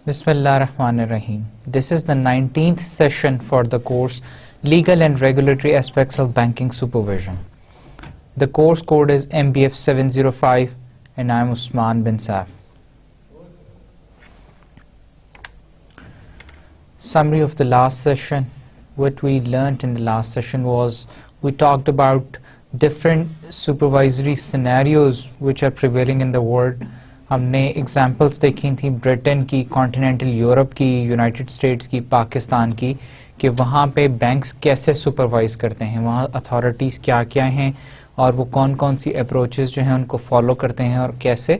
Bismillah ar-Rahman ar-Rahim. This is the 19th session for the course Legal and Regulatory Aspects of Banking Supervision. The course code is MBF 705 and I am Usman bin Saif. Summary of the last session. What we learnt in the last session was we talked about different supervisory scenarios which are prevailing in the world. ہم نے examples دیکھی تھیں برٹن کی، continental Europe کی، United States کی، پاکستان کی، کہ وہاں پہ بینکس کیسے سپروائز کرتے ہیں، وہاں اتھارٹیز کیا کیا ہیں اور وہ کون کون سی اپروچز جو ہیں ان کو فالو کرتے ہیں اور کیسے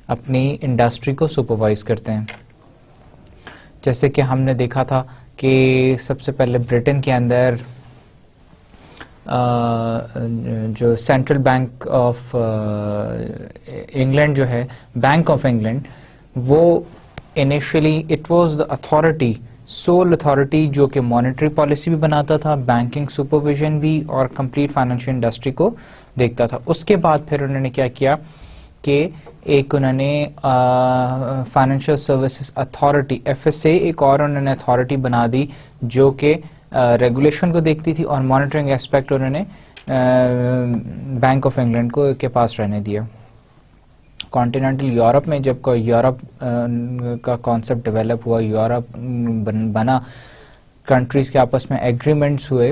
اپنی انڈسٹری کو سپروائز کرتے ہیں. جیسے کہ ہم نے دیکھا تھا کہ سب سے پہلے برٹن کے اندر جو سینٹرل بینک آف انگلینڈ جو ہے، بینک آف انگلینڈ، وہ initially it was the authority, civil authority جو کہ مانیٹری پالیسی بھی بناتا تھا، بینکنگ سپرویژن بھی، اور کمپلیٹ فائنینشیل انڈسٹری کو دیکھتا تھا. اس کے بعد پھر انہوں نے کیا کیا کہ ایک انہوں نے فائنینشیل سروسز اتھارٹی FSA ایک اور انہوں نے اتھارٹی بنا دی جو کہ ریگولیشن کو دیکھتی تھی، اور مانیٹرنگ ایسپیکٹ انہوں نے بینک آف انگلینڈ کو کے پاس رہنے دیا. کانٹیننٹل یورپ میں جب یورپ کا کانسیپٹ ڈیولپ ہوا، یورپ بنا، کنٹریز کے آپس میں ایگریمنٹس ہوئے،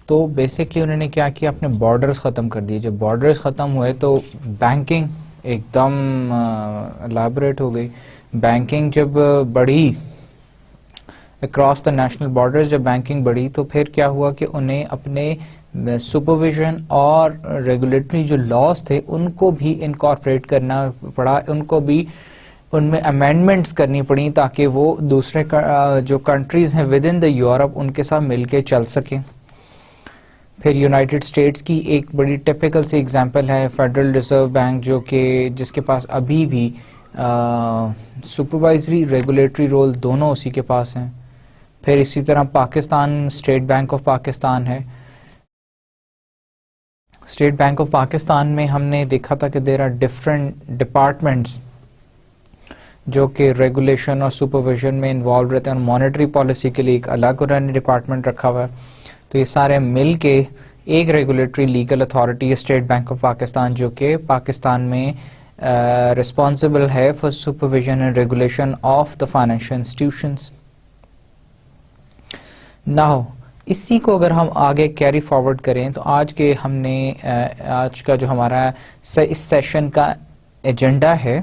تو بیسکلی انہوں نے کیا کیا، اپنے بارڈرز ختم کر دیے. جب بارڈرز ختم ہوئے تو بینکنگ ایک دم الیبوریٹ ہو گئی. بینکنگ جب بڑھی اکراس دا نیشنل بارڈرز، جب بینکنگ بڑھی تو پھر کیا ہوا کہ انہیں اپنے سپرویژن اور ریگولیٹری جو لاز تھے ان کو بھی انکارپوریٹ کرنا پڑا، ان کو بھی ان میں امینڈمنٹس کرنی پڑی تاکہ وہ دوسرے جو کنٹریز ہیں ود ان دا یورپ ان کے ساتھ مل کے چل سکیں. پھر یونائٹڈ اسٹیٹس کی ایک بڑی ٹپیکل سی ایگزامپل ہے فیڈرل ریزرو بینک، جو کہ جس کے پاس ابھی بھی سپروائزری ریگولیٹری رول دونوں اسی کے پاس ہیں. پھر اسی طرح Pakistan state bank of Pakistan ہے. اسٹیٹ بینک آف پاکستان میں ہم نے دیکھا تھا کہ دیر آر ڈفرینٹ ڈپارٹمنٹس جو کہ ریگولیشن اور سپرویژن میں انوالو رہتے ہیں، اور مانیٹری پالیسی کے لیے ایک الگ انہوں نے ڈپارٹمنٹ رکھا ہوا ہے. تو یہ سارے مل کے ایک regulatory legal authority state bank of Pakistan جو کہ پاکستان میں ریسپانسبل ہے for supervision and regulation of the financial institutions. Now اسی کو اگر ہم آگے کیری فارورڈ کریں تو آج کا جو ہمارا اس سیشن کا ایجنڈا ہے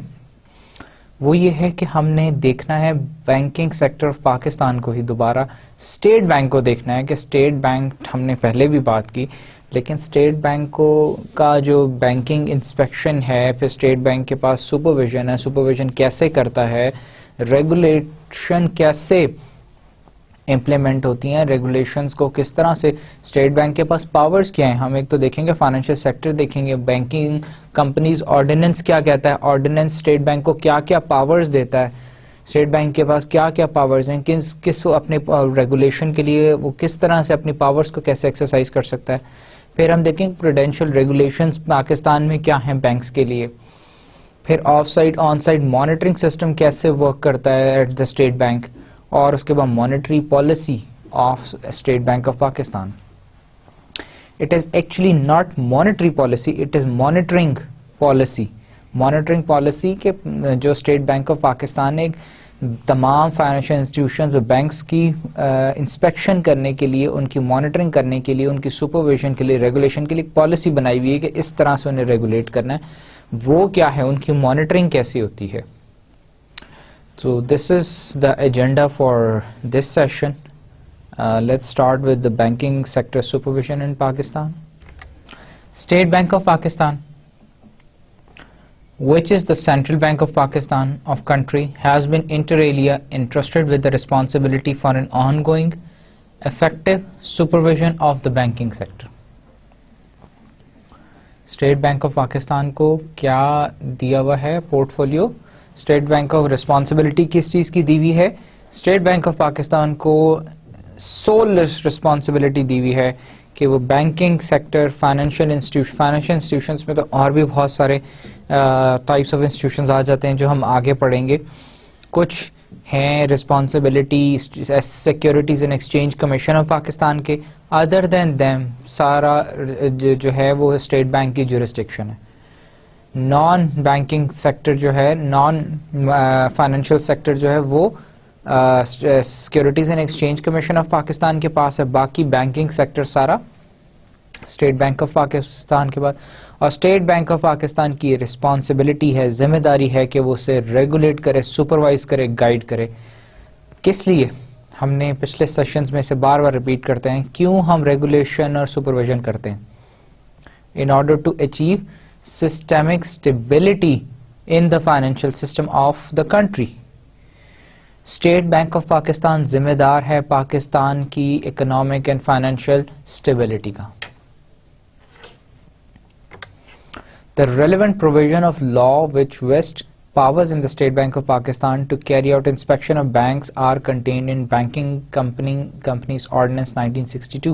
وہ یہ ہے کہ ہم نے دیکھنا ہے بینکنگ سیکٹر آف پاکستان کو ہی دوبارہ، اسٹیٹ بینک کو دیکھنا ہے کہ اسٹیٹ بینک ہم نے پہلے بھی بات کی، لیکن اسٹیٹ بینک کا جو بینکنگ انسپیکشن ہے، پھر اسٹیٹ بینک کے پاس سپرویژن ہے، سپرویژن کیسے کرتا ہے، ریگولیشن کیسے امپلیمنٹ ہوتی ہیں، ریگولیشنز کو کس طرح سے، اسٹیٹ بینک کے پاس پاورز کیا ہیں. ہم ایک تو دیکھیں گے فائنینشیل سیکٹر دیکھیں گے، بینکنگ کمپنیز آرڈیننس کیا کہتا ہے، آرڈیننس اسٹیٹ بینک کو کیا کیا پاورز دیتا ہے، اسٹیٹ بینک کے پاس کیا کیا پاورز ہیں، کس اپنے ریگولیشن کے لیے وہ کس طرح سے اپنی پاورز کو کیسے ایکسرسائز کر سکتا ہے. پھر ہم دیکھیں پروڈینشیل ریگولیشنز پاکستان میں کیا ہیں بینکس کے لیے. پھر of side on side monitoring system کیسے ورک کرتا ہے ایٹ دا اسٹیٹ بینک، اور اس کے بعد monetary policy of state bank of Pakistan. It is actually not monetary policy, it is monitoring policy. Monitoring policy کے جو اسٹیٹ بینک آف پاکستان نے تمام فائنینشیل انسٹیٹیوشنز اور بینکس کی انسپیکشن کرنے کے لیے، ان کی مانیٹرنگ کرنے کے لیے، ان کی سپرویژن کے لیے، ریگولیشن کے لیے ایک پالیسی بنائی ہوئی ہے کہ اس طرح سے انہیں ریگولیٹ کرنا ہے. وہ کیا ہے، ان کی مانیٹرنگ کیسی ہوتی ہے. So this is the agenda for this session. Let's start with the banking sector supervision in Pakistan. State Bank of Pakistan, which is the central bank of Pakistan of country, has been inter alia entrusted with the responsibility for an ongoing effective supervision of the banking sector. State bank of Pakistan کو کیا دیا ہوا ہے port folio? State bank of responsibility کس چیز کی دی ہوئی ہے؟ اسٹیٹ بینک آف پاکستان کو سول ریسپانسبلٹی دی ہوئی ہے کہ وہ بینکنگ سیکٹر، فائنینشیل انسٹیٹیوشنز میں تو اور بھی بہت سارے ٹائپس آف انسٹیٹیوشنز آ جاتے ہیں جو ہم آگے پڑھیں گے. کچھ ہیں responsibility securities and exchange commission of Pakistan کے، ادر دین دیم سارا جو ہے وہ اسٹیٹ بینک کی جورسڈکشن ہے. نان بینکنگ سیکٹر جو ہے، نان فائنینشیل سیکٹر جو ہے وہ securities and exchange commission of Pakistan کے پاس ہے. باقی بینکنگ سیکٹر سارا اسٹیٹ بینک آف پاکستان کے بعد. اور اسٹیٹ بینک آف پاکستان کی رسپانسبلٹی ہے، ذمہ داری ہے کہ وہ اسے ریگولیٹ کرے، سپروائز کرے، گائیڈ کرے. کس لیے؟ ہم نے پچھلے سیشنز میں سے بار بار ریپیٹ کرتے ہیں کیوں ہم ریگولیشن اور سپرویژن کرتے ہیں. In order to achieve systemic stability in the financial system of the country. State bank of Pakistan ذمہ دار ہے پاکستان کی اکنامک اینڈ فائنینشیل اسٹیبلٹی کا. The relevant provision of law which vests powers in the State Bank of Pakistan to carry out inspection of banks are contained in Banking Companies Ordinance 1962.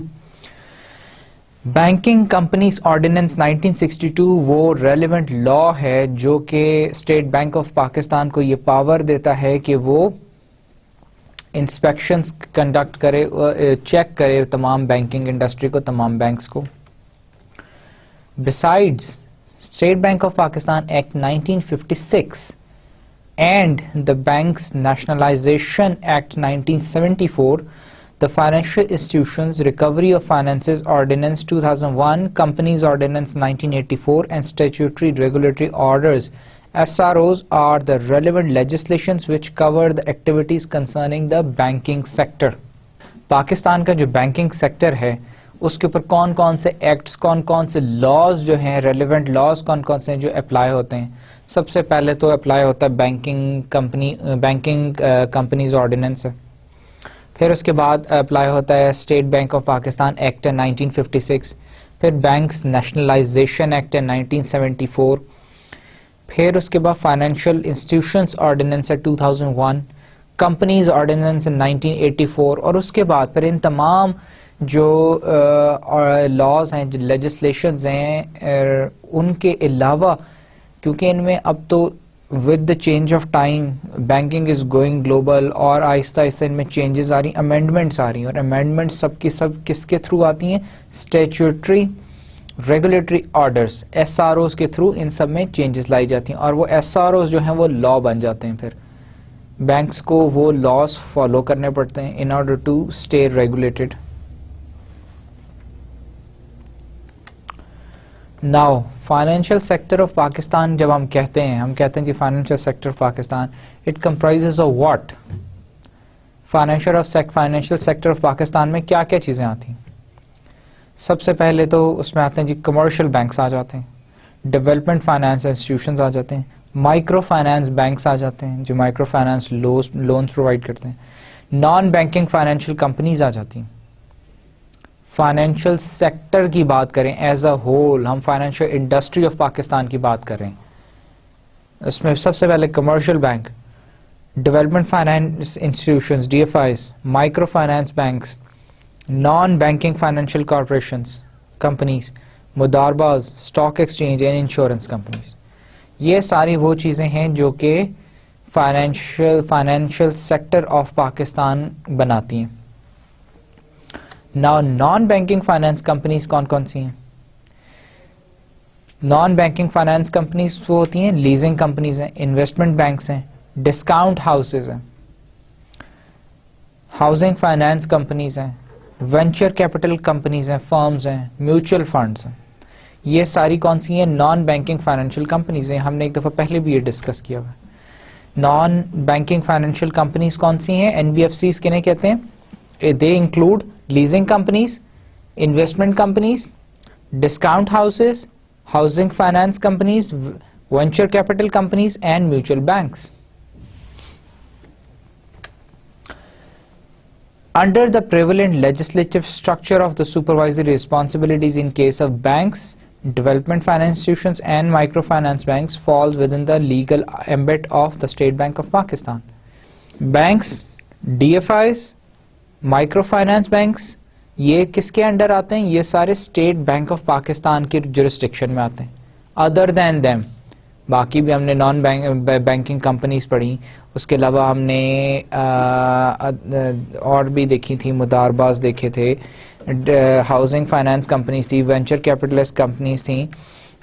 Banking companies ordinance 1962 وہ relevant لا ہے جو کہ state bank of Pakistan کو یہ power دیتا ہے کہ وہ انسپیکشنز کنڈکٹ کرے، چیک کرے تمام بینکنگ انڈسٹری کو، تمام بینکس کو. Besides, State Bank of Pakistan Act 1956 and the Banks Nationalization Act 1974, the Financial Institutions Recovery of Finances Ordinance 2001, Companies Ordinance 1984 and Statutory Regulatory Orders SROs are the relevant legislations which cover the activities concerning the banking sector. Pakistan کا جو banking sector ہے اس کے اوپر کون کون سے acts, کون کون سے لاز جو ہیں، ریلیونٹ لاز کون کون سے ہیں جو اپلائی ہوتے ہیں. سب سے پہلے تو اپلائی ہوتا ہے بینکنگ کمپنیز آرڈیننس ہے. پھر اس کے بعد اپلائی ہوتا ہے state bank of Pakistan act ہے 1956. پھر بینکس نیشنلائزیشن ایکٹ ہے 1974. پھر اس کے بعد فائنینشیل انسٹیٹیوشنز آرڈیننس ہے 2001، کمپنیز آرڈیننس ہے 1984. اور اس کے بعد پھر ان تمام جو لاز ہیں، جو لیجسلیشنز ہیں، ان کے علاوہ کیونکہ ان میں اب تو with the change of time banking is going global اور آہستہ آہستہ ان میں چینجز آ رہی ہیں، امینڈمنٹس آ رہی ہیں. اور امینڈمنٹس سب کی سب کس کے تھرو آتی ہیں؟ Statutory regulatory orders, S R Os کے تھرو ان سب میں چینجز لائی جاتی ہیں. اور وہ ایس آر اوز جو ہیں وہ لا بن جاتے ہیں. پھر بینکس کو وہ لاز فالو کرنے پڑتے ہیں in order to stay regulated. Now financial sector of Pakistan جب ہم کہتے ہیں جی financial sector of Pakistan, it comprises of what? Financial sector of Pakistan میں کیا کیا چیزیں آتی ہیں؟ سب سے پہلے تو اس میں آتے ہیں جی کمرشل بینکس آ جاتے ہیں، ڈیولپمنٹ فائنانس انسٹیٹیوشنز آ جاتے ہیں، مائکرو فائنانس بینکس آ جاتے ہیں جو مائکرو فائنانس لونز پرووائڈ کرتے ہیں، نان بینکنگ فائنینشیل کمپنیز آ جاتی ہیں. فائنینشیل سیکٹر کی بات کریں ایز اے ہول، ہم فائنینشیل انڈسٹری آف پاکستان کی بات کر رہے ہیں. اس میں سب سے پہلے commercial bank, development finance institutions D F Is, micro finance banks, non banking financial corporations companies, مدارباز، stock exchange and insurance companies. یہ ساری وہ چیزیں ہیں جو کہ فائنینشیل سیکٹر آف پاکستان بناتی ہیں. نان بینکنگ فائنانس کمپنیز کون کون سی ہیں؟ نان بینکنگ فائنانس کمپنیز وہ ہوتی ہیں لیزنگ کمپنیز ہیں، انویسٹمنٹ بینکس ہیں، ڈسکاؤنٹ ہاؤسز ہیں، ہاؤسنگ فائنانس کمپنیز ہیں، وینچر کیپٹل کمپنیز ہیں، فرمز ہیں، میوچل فنڈز ہیں. یہ ساری کون سی ہیں؟ نان بینکنگ فائنینشیل کمپنیز ہیں. ہم نے ایک دفعہ پہلے بھی یہ ڈسکس کیا ہوا ہے. نان بینکنگ فائنینشیل کمپنیز کون سی ہیں؟ این بی ایف سیز کنہیں کہتے ہیں؟ They include leasing companies, investment companies, discount houses, housing finance companies, venture capital companies and mutual banks. Under the prevalent legislative structure of the supervisory responsibilities in case of banks, development finance institutions and microfinance banks falls within the legal ambit of the State Bank of Pakistan. Banks, DFIs, microfinance banks, یہ کس کے under آتے ہیں؟ یہ سارے State bank of Pakistan کے jurisdiction میں آتے ہیں. ادر دین دیم باقی بھی ہم نے نان بینکنگ کمپنیز پڑھی, اس کے علاوہ ہم نے اور بھی دیکھی تھی, مدارباز دیکھے تھے, ہاؤسنگ فائنانس کمپنیز تھی, وینچر کیپٹلسٹ کمپنیز تھیں,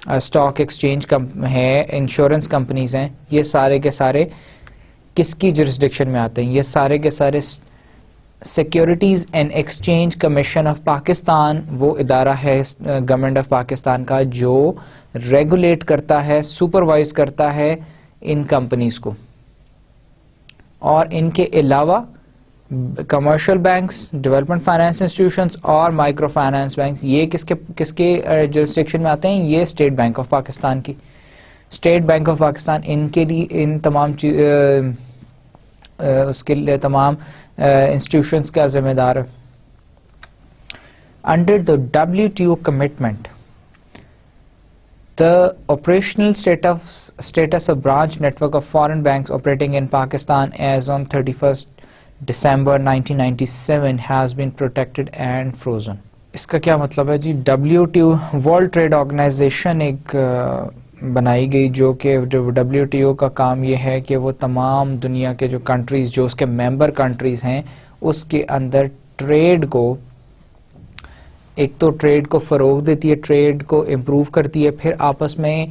اسٹاک ایکسچینج ہے, انشورنس کمپنیز ہیں. یہ سارے کے سارے کس کی جورسڈکشن میں آتے ہیں؟ یہ سارے کے سارے securities and exchange commission of Pakistan, وہ ادارہ ہے گورنمنٹ آف پاکستان کا جو ریگولیٹ کرتا ہے, سپروائز کرتا ہے ان کمپنیز کو. اور ان کے علاوہ commercial banks, development finance institutions اور مائکرو فائنانس بینکس, یہ کس کے جورسڈکشن میں آتے ہیں؟ یہ اسٹیٹ بینک آف پاکستان کی. اسٹیٹ بینک آف پاکستان ان کے لیے ان تمام اس کے لیے تمام انسٹیٹیوشنز کا ذمہ دار ہے. Under the WTO commitment, the operational status of branch network of foreign banks operating in Pakistan as on 31st December 1997 has been protected and frozen. اس کا کیا مطلب ہے جی؟ WTO ورلڈ ٹریڈ آرگنائزیشن ایک بنائی گئی جو کہ WTO کا کام یہ ہے کہ وہ تمام دنیا کے جو کنٹریز جو اس کے ممبر کنٹریز ہیں اس کے اندر ٹریڈ کو, ایک تو ٹریڈ کو فروغ دیتی ہے, ٹریڈ کو امپروو کرتی ہے, پھر آپس میں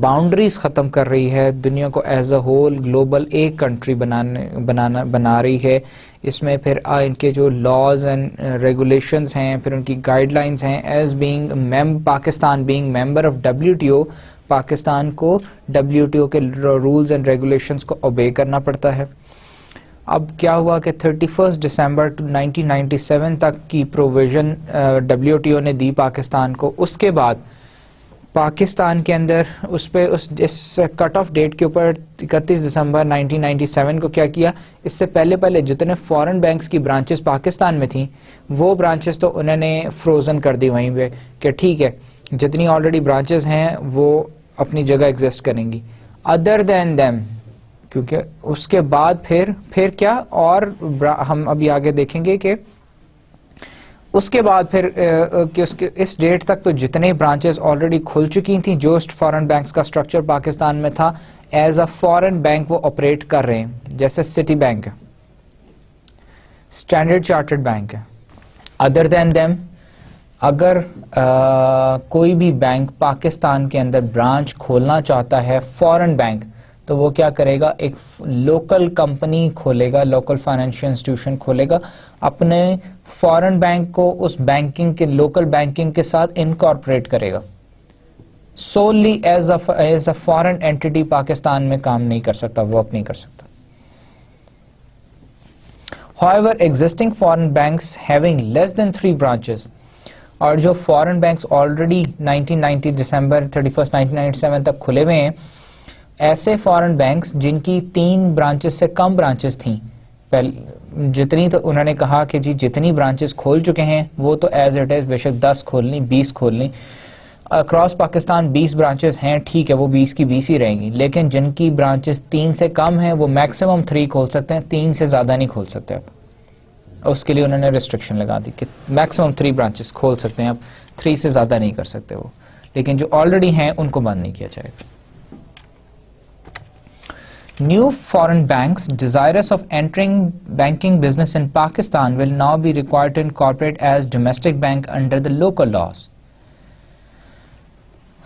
باؤنڈریز ختم کر رہی ہے, دنیا کو ایز اے ہول گلوبل ایک کنٹری بنا رہی ہے. اس میں پھر ان کے جو لاز اینڈ ریگولیشنز ہیں, پھر ان کی گائیڈ لائنز ہیں. As being Pakistan being member of WTO, Pakistan کو WTO کے رولز اینڈ ریگولیشنز کو اوبے کرنا پڑتا ہے. اب کیا ہوا کہ 31 دسمبر 1997 تک کی پروویژن WTO نے دی پاکستان کو. اس کے بعد پاکستان کے اندر اس کٹ آف ڈیٹ کے اوپر 31 دسمبر 1997 کو کیا کیا, اس سے پہلے جتنے فورن بینکس کی برانچز پاکستان میں تھیں وہ برانچز تو انہوں نے فروزن کر دی وہیں پہ کہ ٹھیک ہے جتنی آلریڈی برانچز ہیں وہ اپنی جگہ ایگزسٹ کریں گی. ادر دین دیم, کیونکہ اس کے بعد پھر کیا, اور ہم ابھی آگے دیکھیں گے کہ اس کے بعد پھر اس ڈیٹ تک تو جتنے برانچز آلریڈی کھل چکی تھیں جو فورن بینکس کا اسٹرکچر پاکستان میں تھا ایز اے فورن بینک وہ آپریٹ کر رہے ہیں, جیسے سٹی بینک ہے, اسٹینڈرڈ چارٹرڈ بینک ہے. ادر دین دیم اگر کوئی بھی بینک پاکستان کے اندر برانچ کھولنا چاہتا ہے فورن بینک, تو وہ کیا کرے گا, ایک لوکل کمپنی کھولے گا, لوکل فائنینشیل انسٹیٹیوشن کھولے گا, اپنے فورن بینک کو اس بینکنگ کے لوکل بینکنگ کے ساتھ انکارپوریٹ کرے گا. Solely as a foreign entity Pakistan میں کام نہیں کر سکتا, وہ اپ نہیں کر سکتا. However, existing foreign banks having less than 3 branches, اور جو فورن بینکس آلریڈی 1990 دسمبر 31 1997 تک کھلے ہوئے ہیں, ایسے فورن بینکس جن کی 3 برانچز سے کم برانچز تھیں, جتنی تو انہوں نے کہا کہ جی جتنی برانچز کھول چکے ہیں وہ تو ایز اٹ از بے شک 10 کھولنی 20 کھولنی, اکراس پاکستان 20 برانچز ہیں, ٹھیک ہے وہ 20 کی 20 ہی رہیں گی, لیکن جن کی برانچز 3 سے کم ہیں وہ میکسیمم 3 کھول سکتے ہیں, 3 سے زیادہ نہیں کھول سکتے. اب اس کے لیے انہوں نے ریسٹرکشن لگا دی کہ میکسیمم 3 برانچز کھول سکتے ہیں, اب 3 سے زیادہ نہیں کر سکتے وہ, لیکن جو آلریڈی ہیں ان کو بند نہیں کیا جائے گا. New foreign banks desirous of entering banking business in Pakistan will now be required to incorporate as domestic bank under the local laws.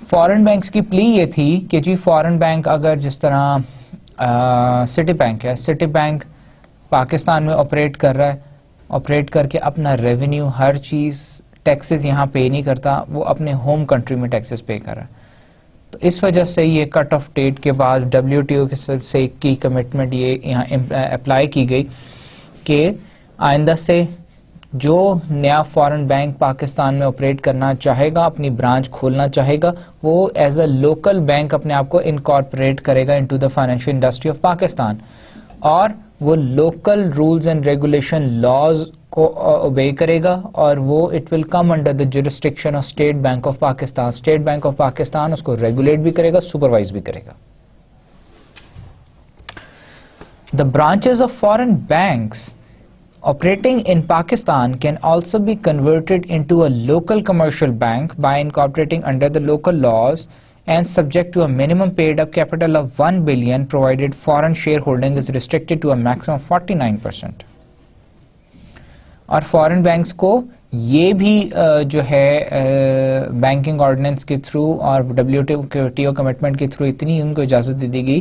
Foreign banks کی پلی یہ تھی کہ جی فورن بینک اگر جس طرح سٹی بینک ہے, سٹی بینک پاکستان میں آپریٹ کر رہا ہے, آپریٹ کر کے اپنا ریونیو ہر چیز ٹیکسز یہاں پے نہیں کرتا, وہ اپنے ہوم کنٹری میں ٹیکسز پے کر رہا ہے. تو اس وجہ سے یہ کٹ آف ڈیٹ کے بعد WTO کے سب سے کی کمٹمنٹ یہ یہاں اپلائی کی گئی کہ آئندہ سے جو نیا فورن بینک پاکستان میں آپریٹ کرنا چاہے گا, اپنی برانچ کھولنا چاہے گا, وہ ایز اے لوکل بینک اپنے آپ کو انکارپوریٹ کرے گا into the financial industry of Pakistan, اور وہ local rules and regulation laws کو اوبے کرے گا اور وہ it will come under the jurisdiction of state bank of Pakistan. State bank of Pakistan اس کو ریگولیٹ بھی کرے گا, سپروائز بھی کرے گا. The branches of foreign banks operating in Pakistan can also be converted into a local commercial bank by incorporating under the local laws and subject to a minimum paid up capital of 1 billion provided foreign shareholding is restricted to a maximum of 49%. اور فورن banks کو یہ بھی جو ہے banking ordinance کے through اور WTO commitment کے through اتنی ان کو اجازت دے دی گئی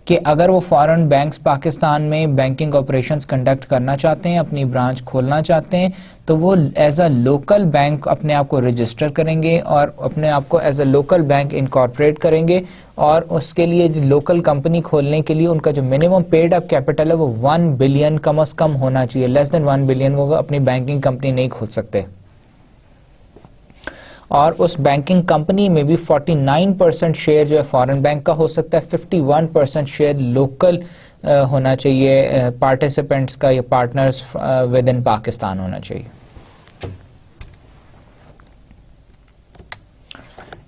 کہ اگر وہ فارن بینکس پاکستان میں بینکنگ آپریشنز کنڈکٹ کرنا چاہتے ہیں, اپنی برانچ کھولنا چاہتے ہیں, تو وہ ایز اے لوکل بینک اپنے آپ کو رجسٹر کریں گے اور اپنے آپ کو as a local bank incorporate کریں گے. اور اس کے لیے لوکل کمپنی کھولنے کے لیے ان کا جو منیمم پیڈ اپ کیپٹل ہے وہ 1 بلین کم از کم ہونا چاہیے. لیس دین 1 بلین وہ اپنی بینکنگ کمپنی نہیں کھول سکتے. اور اس بینکنگ کمپنی میں بھی 49% شیئر جو ہے فارن بینک کا ہو سکتا ہے, 51% شیئر لوکل ہونا چاہیے پارٹیسپینٹس کا یا پارٹنرز ود ان پاکستان ہونا چاہیے.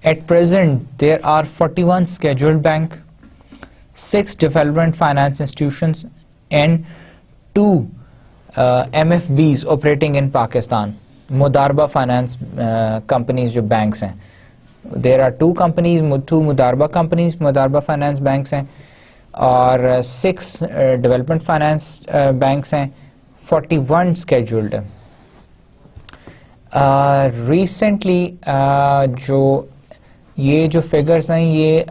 At present, there are 41 scheduled bank, 6 development finance institutions, and 2 MFBs operating in Pakistan. Mudarba finance companies جو banks ہیں. There are 2 companies, 2 Mudarba companies, Mudarba finance banks ہیں, اور 6 development finance banks ہیں, 41 scheduled ہیں. Recently جو یہ جو figures ہیں یہ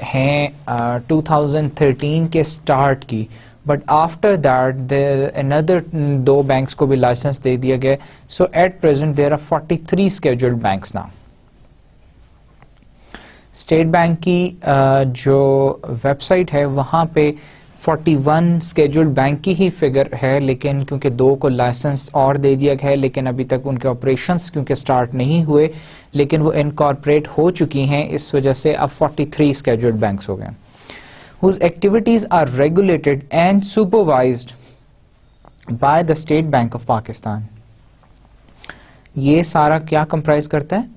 ہیں 2013 کے سٹارٹ کی, but after that another 2 banks کو بھی لائسنس دے دیا گیا. So at present there are 43 scheduled banks now. State Bank کی جو ویب سائٹ ہے وہاں پہ 41 scheduled بینک کی ہی فگر ہے, لیکن کیونکہ 2 کو لائسنس اور دے دیا گیا ہے, لیکن ابھی تک ان کے آپریشنس کیونکہ سٹارٹ نہیں ہوئے, لیکن وہ انکارپوریٹ ہو چکی ہیں, اس وجہ سے اب 43 scheduled banks ہو گئے whose activities are regulated and supervised by the State Bank of Pakistan. یہ سارا کیا کمپرائز کرتا ہے؟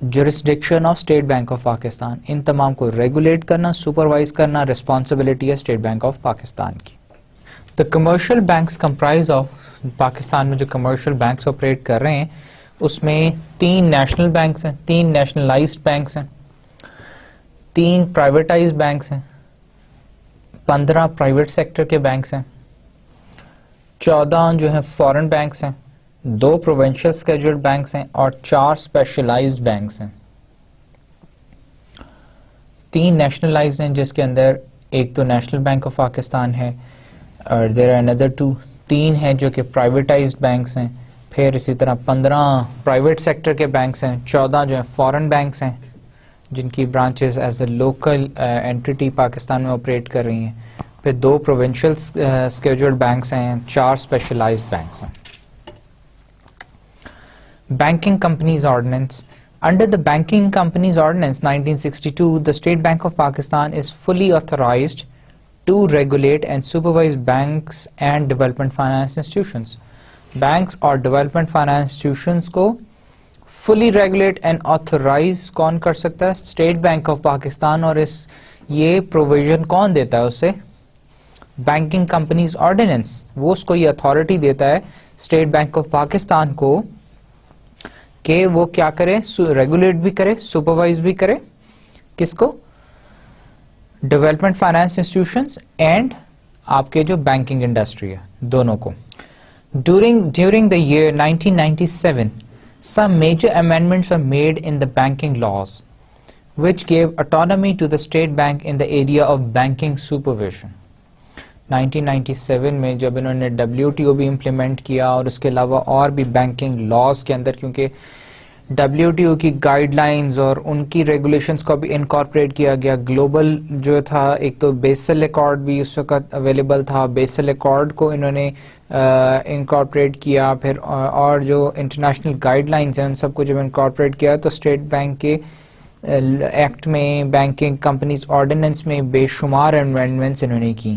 Jurisdiction of state bank of Pakistan. ان تمام کو ریگولیٹ کرنا, سپروائز کرنا ریسپانسبلٹی ہے اسٹیٹ بینک آف پاکستان کی. The commercial banks comprise of, Pakistan میں جو کمرشل بینکس آپریٹ کر رہے ہیں اس میں 3 نیشنل بینکس ہیں, 3 نیشنلائزڈ بینکس ہیں, 3 پرائیویٹائز بینکس ہیں, 15 پرائیویٹ سیکٹر کے بینکس ہیں, 14 جو ہیں فورن بینکس ہیں, 2 پروونشل اسکیجولڈ بینکس ہیں اور 4 اسپیشلائزڈ بینکس ہیں. 3 نیشنلائزڈ ہیں جس کے اندر ایک تو نیشنل بینک آف پاکستان ہے, اور دیر آر another 2, 3 ہیں جو کہ پرائیویٹائزڈ بینکس ہیں, پھر اسی طرح 15 پرائیویٹ سیکٹر کے بینکس ہیں, 14 جو ہیں فورن بینکس ہیں جن کی branches as a local entity Pakistan میں آپریٹ کر رہی ہیں, پھر 2 پروونشل اسکیجولڈ بینکس ہیں, 4 اسپیشلائزڈ بینکس ہیں. Banking Companies Ordinance. Under the Banking Companies Ordinance 1962, the State Bank of Pakistan is fully authorized to regulate and supervise banks and development finance institutions. Banks اور development finance institutions کو fully regulate and authorize کون کر سکتا ہے؟ State Bank of Pakistan. اور یہ provision کون دیتا ہے اسے؟ Banking Companies Ordinance. وہ اس کو یہ authority دیتا ہے State Bank of Pakistan کو کہ وہ کیا کرے, ریگولیٹ بھی کرے, سپروائز بھی کرے. کس کو؟ ڈیولپمنٹ فائنانس انسٹیٹیوشنز اینڈ آپ کے جو بینکنگ انڈسٹری ہے, دونوں کو. During the year 1997, some major amendments were made in the banking laws, which gave autonomy to the State Bank in the area of banking supervision. 1997 میں جب انہوں نے WTO بھی امپلیمنٹ کیا اور اس کے علاوہ اور بھی بینکنگ لاز کے اندر, کیونکہ WTO کی گائیڈ لائنز اور ان کی ریگولیشنز کو بھی انکارپوریٹ کیا گیا. گلوبل جو تھا, ایک تو بیسل ایکارڈ بھی اس وقت اویلیبل تھا, بیسل ایکارڈ کو انہوں نے انکارپوریٹ کیا, پھر اور جو انٹرنیشنل گائیڈ لائنز ہیں ان سب کو جب انکارپوریٹ کیا تو اسٹیٹ بینک کے ایکٹ میں, بینکنگ کمپنیز آرڈیننس میں بے شمار امینڈمنٹس انہوں نے کی.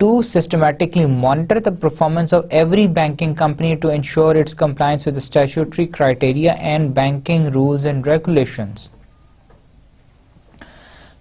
to systematically monitor the performance of every banking company to ensure its compliance with the statutory criteria and banking rules and regulations.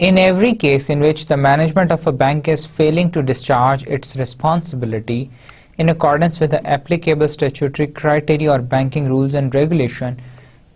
In every case in which the management of a bank is failing to discharge its responsibility in accordance with the applicable statutory criteria or banking rules and regulation,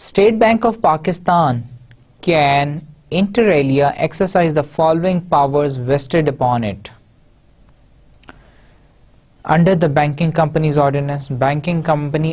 State Bank of Pakistan can inter alia exercise the following powers vested upon it under the Banking Companies Ordinance. Banking Company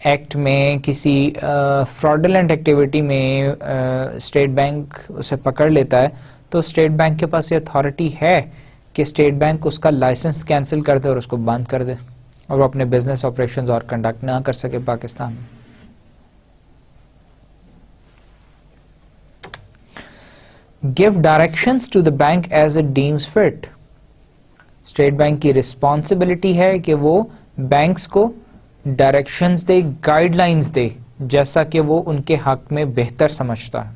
act میں کسی فراڈولنٹ activity میں State bank اسے پکڑ لیتا ہے تو State bank کے پاس یہ اتھارٹی ہے کہ اسٹیٹ بینک اس کا لائسنس کینسل کر دے اور اس کو بند کر دے اور وہ اپنے بزنس آپریشنز اور کنڈکٹ نہ کر سکے پاکستان میں. Give directions to the bank as it deems fit. State Bank کی رسپانسبلٹی ہے کہ وہ بینکس کو ڈائریکشنز دے, گائیڈ لائنز دے جیسا کہ وہ ان کے حق میں بہتر سمجھتا ہے.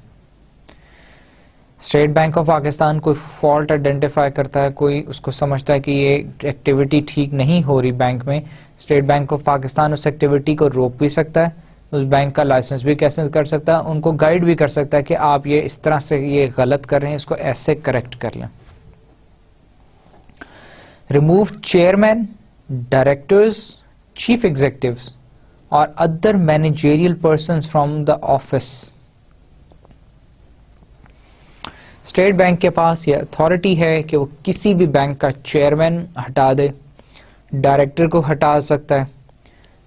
اسٹیٹ بینک آف پاکستان کوئی فالٹ آئیڈینٹیفائی کرتا ہے, کوئی اس کو سمجھتا ہے کہ یہ ایکٹیویٹی ٹھیک نہیں ہو رہی بینک میں, اسٹیٹ بینک آف پاکستان اس ایکٹیویٹی کو روک بھی سکتا ہے, اس بینک کا لائسنس بھی کیسے کر سکتا ہے, ان کو گائیڈ بھی کر سکتا ہے کہ آپ یہ اس طرح سے یہ غلط کر رہے ہیں, اس کو ایسے کریکٹ کر لیں. Remove chairman, directors, chief executives اور other managerial persons from the office. State bank کے پاس یہ اتھارٹی ہے کہ وہ کسی بھی بینک کا چیئرمین ہٹا دے, ڈائریکٹر کو ہٹا سکتا ہے,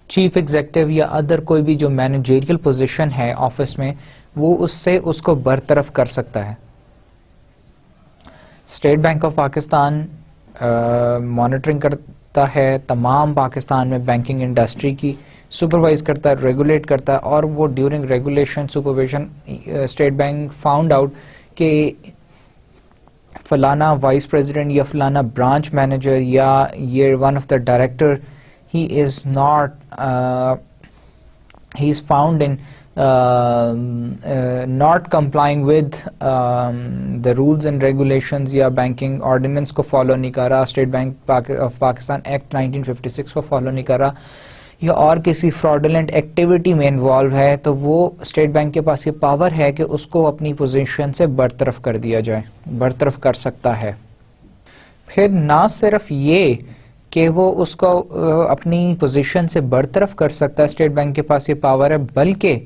چیف ایگزیکٹو یا ادر کوئی بھی جو مینیجریل پوزیشن ہے آفس میں وہ اس کو برطرف کر سکتا ہے. State bank of Pakistan monitoring کرتا ہے تمام پاکستان میں بینکنگ انڈسٹری کی, سپروائز کرتا ہے, ریگولیٹ کرتا ہے, اور وہ during regulation supervision state bank found out کہ فلانا وائس پریزیڈنٹ یا فلانا برانچ مینیجر یا یہ one of the director he is found in not complying with the rules and regulations یا بینکنگ آرڈیننس کو فالو نہیں کر رہا, state bank of Pakistan act 1956 کو فالو نہیں کر رہا, یا اور کسی فراڈولنٹ ایکٹیویٹی میں انوالو ہے, تو وہ اسٹیٹ بینک کے پاس یہ پاور ہے کہ اس کو اپنی پوزیشن سے برطرف کر دیا جائے, برطرف کر سکتا ہے. پھر نہ صرف یہ کہ وہ اس کو اپنی پوزیشن سے برطرف کر سکتا ہے, اسٹیٹ بینک کے پاس یہ پاور ہے, بلکہ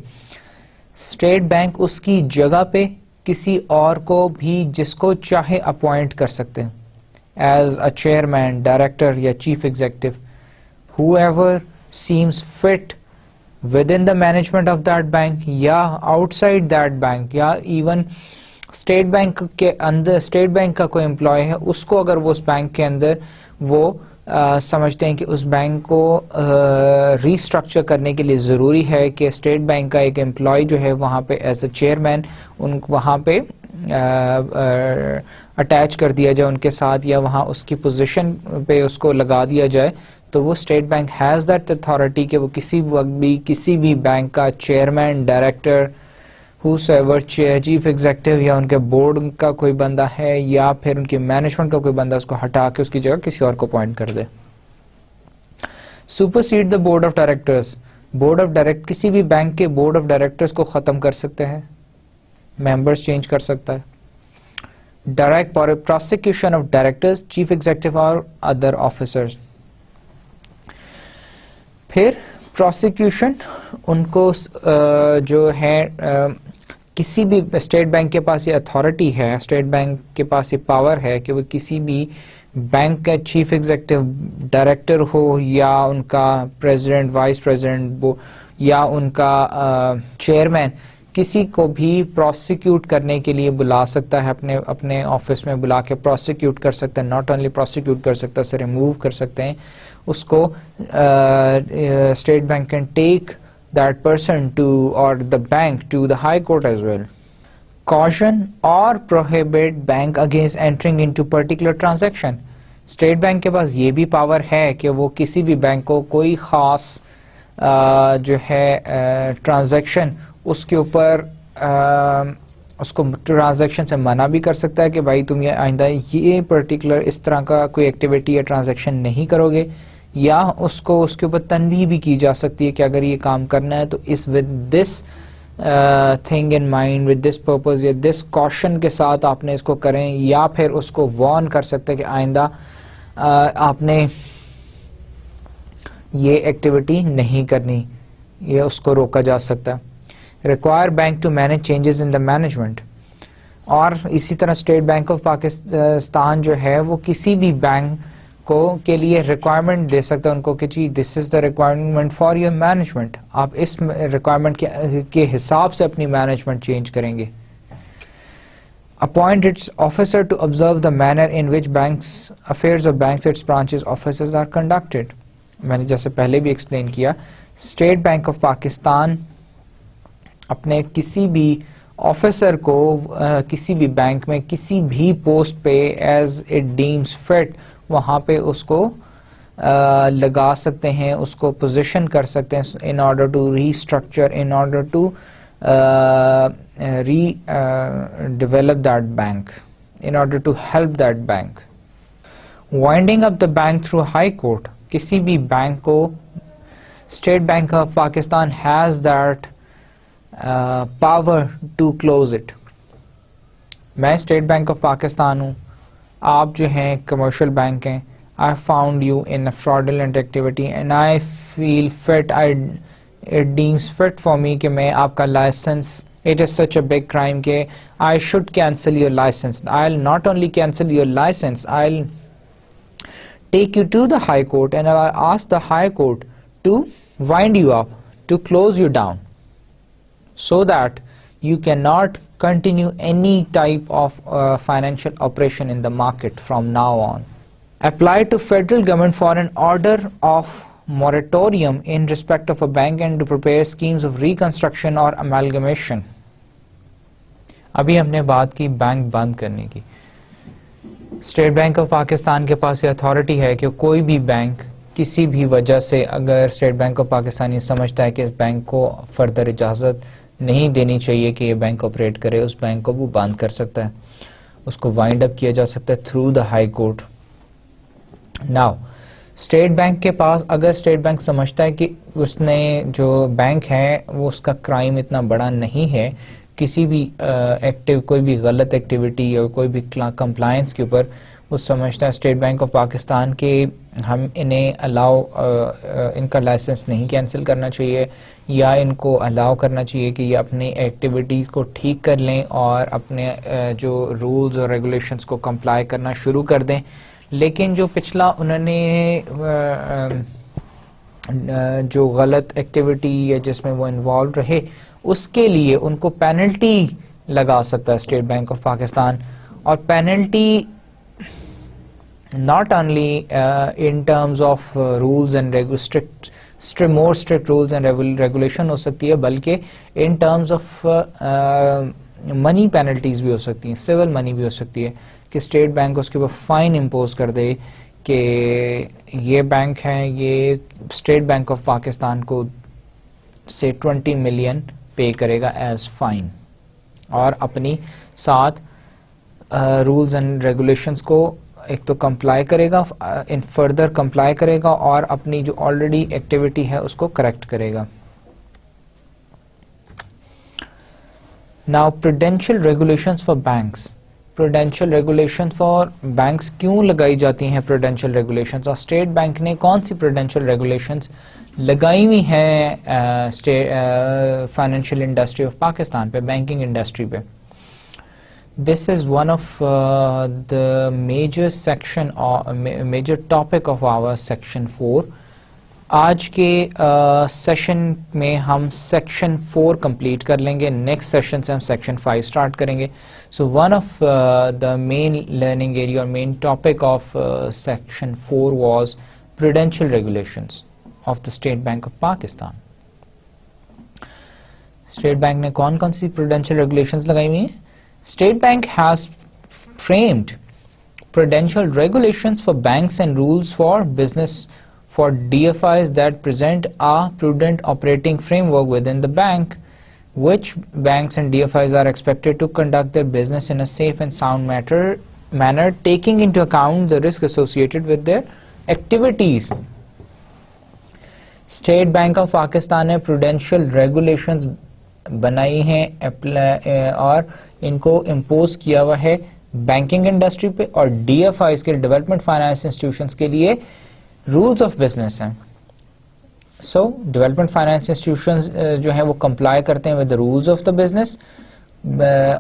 اسٹیٹ بینک اس کی جگہ پہ کسی اور کو بھی جس کو چاہے اپوائنٹ کر سکتے ہیں ایز اے چیئرمین, ڈائریکٹر یا chief executive, whoever seems fit within the management of that bank یا outside that bank, یا ایون اسٹیٹ بینک کے اندر اسٹیٹ بینک کا کوئی امپلائی ہے, اس کو اگر وہ اس بینک کے اندر وہ سمجھتے ہیں کہ اس بینک کو ری اسٹرکچر کرنے کے لیے ضروری ہے کہ اسٹیٹ بینک کا ایک امپلائی جو ہے وہاں پہ ایز اے چیئرمین وہاں پہ اٹیچ کر دیا جائے ان کے ساتھ, یا وہاں اس کی پوزیشن پہ اس کو لگا دیا جائے, تو وہ state bank has that authority کہ وہ کسی وقت بھی کسی بھی بینک کا چیئرمین, ڈائریکٹر, چیف ایگزیکٹو یا ان کے بورڈ کا کوئی بندہ ہے یا پھر ان کی مینجمنٹ کا کوئی بندہ, اس کو ہٹا کے اس کی جگہ کسی اور کو اپوائنٹ کر دے. Supersede the board of directors, board of کسی بھی بینک کے بورڈ آف ڈائریکٹرز کو ختم کر سکتے ہیں, ممبرز چینج کر سکتا ہے. Direct prosecution of directors, chief executive اور ادر آفیسرز. پھر پروسیکیوشن ان کو جو ہے کسی بھی اسٹیٹ بینک کے پاس یہ اتھارٹی ہے, اسٹیٹ بینک کے پاس یہ پاور ہے کہ وہ کسی بھی بینک کا چیف ایگزیکٹو, ڈائریکٹر ہو یا ان کا پریزیڈنٹ, وائس پریزیڈنٹ یا ان کا چیئرمین, کسی کو بھی پروسیکیوٹ کرنے کے لیے بلا سکتا ہے, اپنے آفس میں بلا کے پروسیکیوٹ کر سکتا ہے. ناٹ اونلی پروسیکیوٹ کر سکتا ہے, اسے ریموو کر سکتے ہیں اس کو. State bank can take that person to or the bank to the high court as well. Caution or prohibit bank against entering into particular transaction. State bank کے پاس یہ بھی پاور ہے کہ وہ کسی بھی بینک کو کوئی خاص جو ہے ٹرانزیکشن اس کے اوپر اس کو ٹرانزیکشن سے منع بھی کر سکتا ہے کہ بھائی تم یہ آئندہ یہ پرٹیکولر اس طرح کا کوئی ایکٹیویٹی یا ٹرانزیکشن نہیں کرو گے, یا اس کو اس کے اوپر تنبیہ بھی کی جا سکتی ہے کہ اگر یہ کام کرنا ہے تو اس with this thing in mind, with this purpose یا دس کوشن کے ساتھ آپ نے اس کو کریں, یا پھر اس کو وارن کر سکتے ہیں کہ آئندہ آپ نے یہ ایکٹیویٹی نہیں کرنی, یہ اس کو روکا جا سکتا ہے. Require bank to manage changes in the management. اور اسی طرح اسٹیٹ بینک آف پاکستان جو ہے وہ کسی بھی بینک کو کے لیے ریکوائرمنٹ دے سکتا ہے ان کو کہ جی this is the requirement for your management, آپ اس ریکوائرمنٹ کے حساب سے اپنی مینجمنٹ چینج کریں گے. Appoint its officer to observe the manner in which banks affairs of banks, its branches, offices are conducted. میں نے جیسے پہلے بھی ایکسپلین کیا, اسٹیٹ بینک آف پاکستان اپنے کسی بھی آفیسر کو کسی بھی بینک میں کسی بھی پوسٹ پہ ایز اٹ ڈیمز فٹ وہاں پہ اس کو لگا سکتے ہیں, اس کو پوزیشن کر سکتے ہیں in order to restructure, in order to develop that bank, in order to help that bank. Winding up the bank through high court, کسی بھی بینک کو state bank of Pakistan has that power to close it. میں State bank of Pakistan ہوں, آپ جو ہیں commercial bank ہیں, I found you in a fraudulent activity and I feel fit, it deems fit for me کہ میں آپ کا licence, it is such a big crime کہ I should cancel your license. I'll not only cancel your license, I'll take you to the high court and I'll ask the high court to wind you up, to close you down, so that you cannot continue any type of financial operation in the market from now on. Apply to federal government for an order of moratorium in respect of a bank and to prepare schemes of reconstruction or amalgamation. ابھی ہم نے بات کی bank بند کرنے کی. State bank of Pakistan کے پاس یہ اتھارٹی ہے کہ کوئی بھی بینک کسی بھی وجہ سے, اگر اسٹیٹ بینک آف پاکستان یہ سمجھتا ہے کہ اس بینک کو فردر اجازت نہیں دینی چاہیے کہ یہ بینک آپریٹ کرے, اس بینک کو وہ بند کر سکتا ہے, اس کو وائنڈ اپ کیا جا سکتا ہے through the high court. Now state bank کے پاس, اگر اسٹیٹ بینک سمجھتا ہے کہ اس نے جو بینک ہے وہ اس کا کرائم اتنا بڑا نہیں ہے, کسی بھی کوئی بھی غلط ایکٹیویٹی یا کوئی بھی کمپلائنس کے اوپر وہ سمجھتا ہے اسٹیٹ بینک آف پاکستان کے ہم انہیں ان کا لائسنس نہیں کینسل کرنا چاہیے, یا ان کو الاؤ کرنا چاہیے کہ یہ اپنی ایکٹیویٹیز کو ٹھیک کر لیں اور اپنے جو رولز اور ریگولیشنز کو کمپلائی کرنا شروع کر دیں. لیکن جو پچھلا انہوں نے جو غلط ایکٹیویٹی یا جس میں وہ انوالو رہے, اس کے لیے ان کو پینلٹی لگا سکتا ہے اسٹیٹ بینک آف پاکستان. اور penalty not only in terms of rules and more strict rules and regulation ہو سکتی ہے, بلکہ in terms of money penalties بھی ہو سکتی ہیں, civil money بھی ہو سکتی ہے کہ اسٹیٹ بینک اس کے اوپر فائن امپوز کر دے کہ یہ بینک ہے, یہ اسٹیٹ بینک آف پاکستان کو سے 20 ملین پے کرے گا ایز فائن, اور اپنی ساتھ رولز اینڈ ریگولیشنز کو ایک تو کمپلائی کرے گا, ان فردر کمپلائی کرے گا, اور اپنی جو آلریڈی ایکٹیویٹی ہے اس کو کریکٹ کرے گا. Now prudential regulations for banks. Prudential regulation for banks کیوں لگائی جاتی ہیں پروڈینشیل ریگولیشنز, اور اسٹیٹ بینک نے کون سی پروڈینشیل ریگولیشنز لگائی ہوئی ہیں فائنینشیل انڈسٹری آف پاکستان پہ, بینکنگ انڈسٹری پہ. This is one of the major topic of our section 4. آج کے سیشن میں ہم سیکشن 4 کمپلیٹ کر لیں گے, نیکسٹ سیشن سے ہم سیکشن 5 اسٹارٹ کریں گے. So one of the main learning area اور main topic of section 4 was prudential regulations of the state bank of Pakistan. State bank نے کون کون سی پروڈینشیل ریگولیشنز لگائی ہوئی ہیں؟ State Bank has framed prudential regulations for banks and rules for business for DFIs that present a prudent operating framework within the bank, which banks and DFIs are expected to conduct their business in a safe and sound manner, taking into account the risk associated with their activities. State Bank of Pakistan نے prudential regulations بنائی ہیں اور ان کو impose کیا ہوا ہے banking industry پہ, اور ڈی ایف آئیز کے ڈیولپمنٹ فائنانس انسٹیٹیوشنز کے لیے رولز آف بزنس ہیں. سو ڈیولپمنٹ فائنانس انسٹیٹیوشنز جو ہیں وہ کمپلائی کرتے ہیں with rules of the business,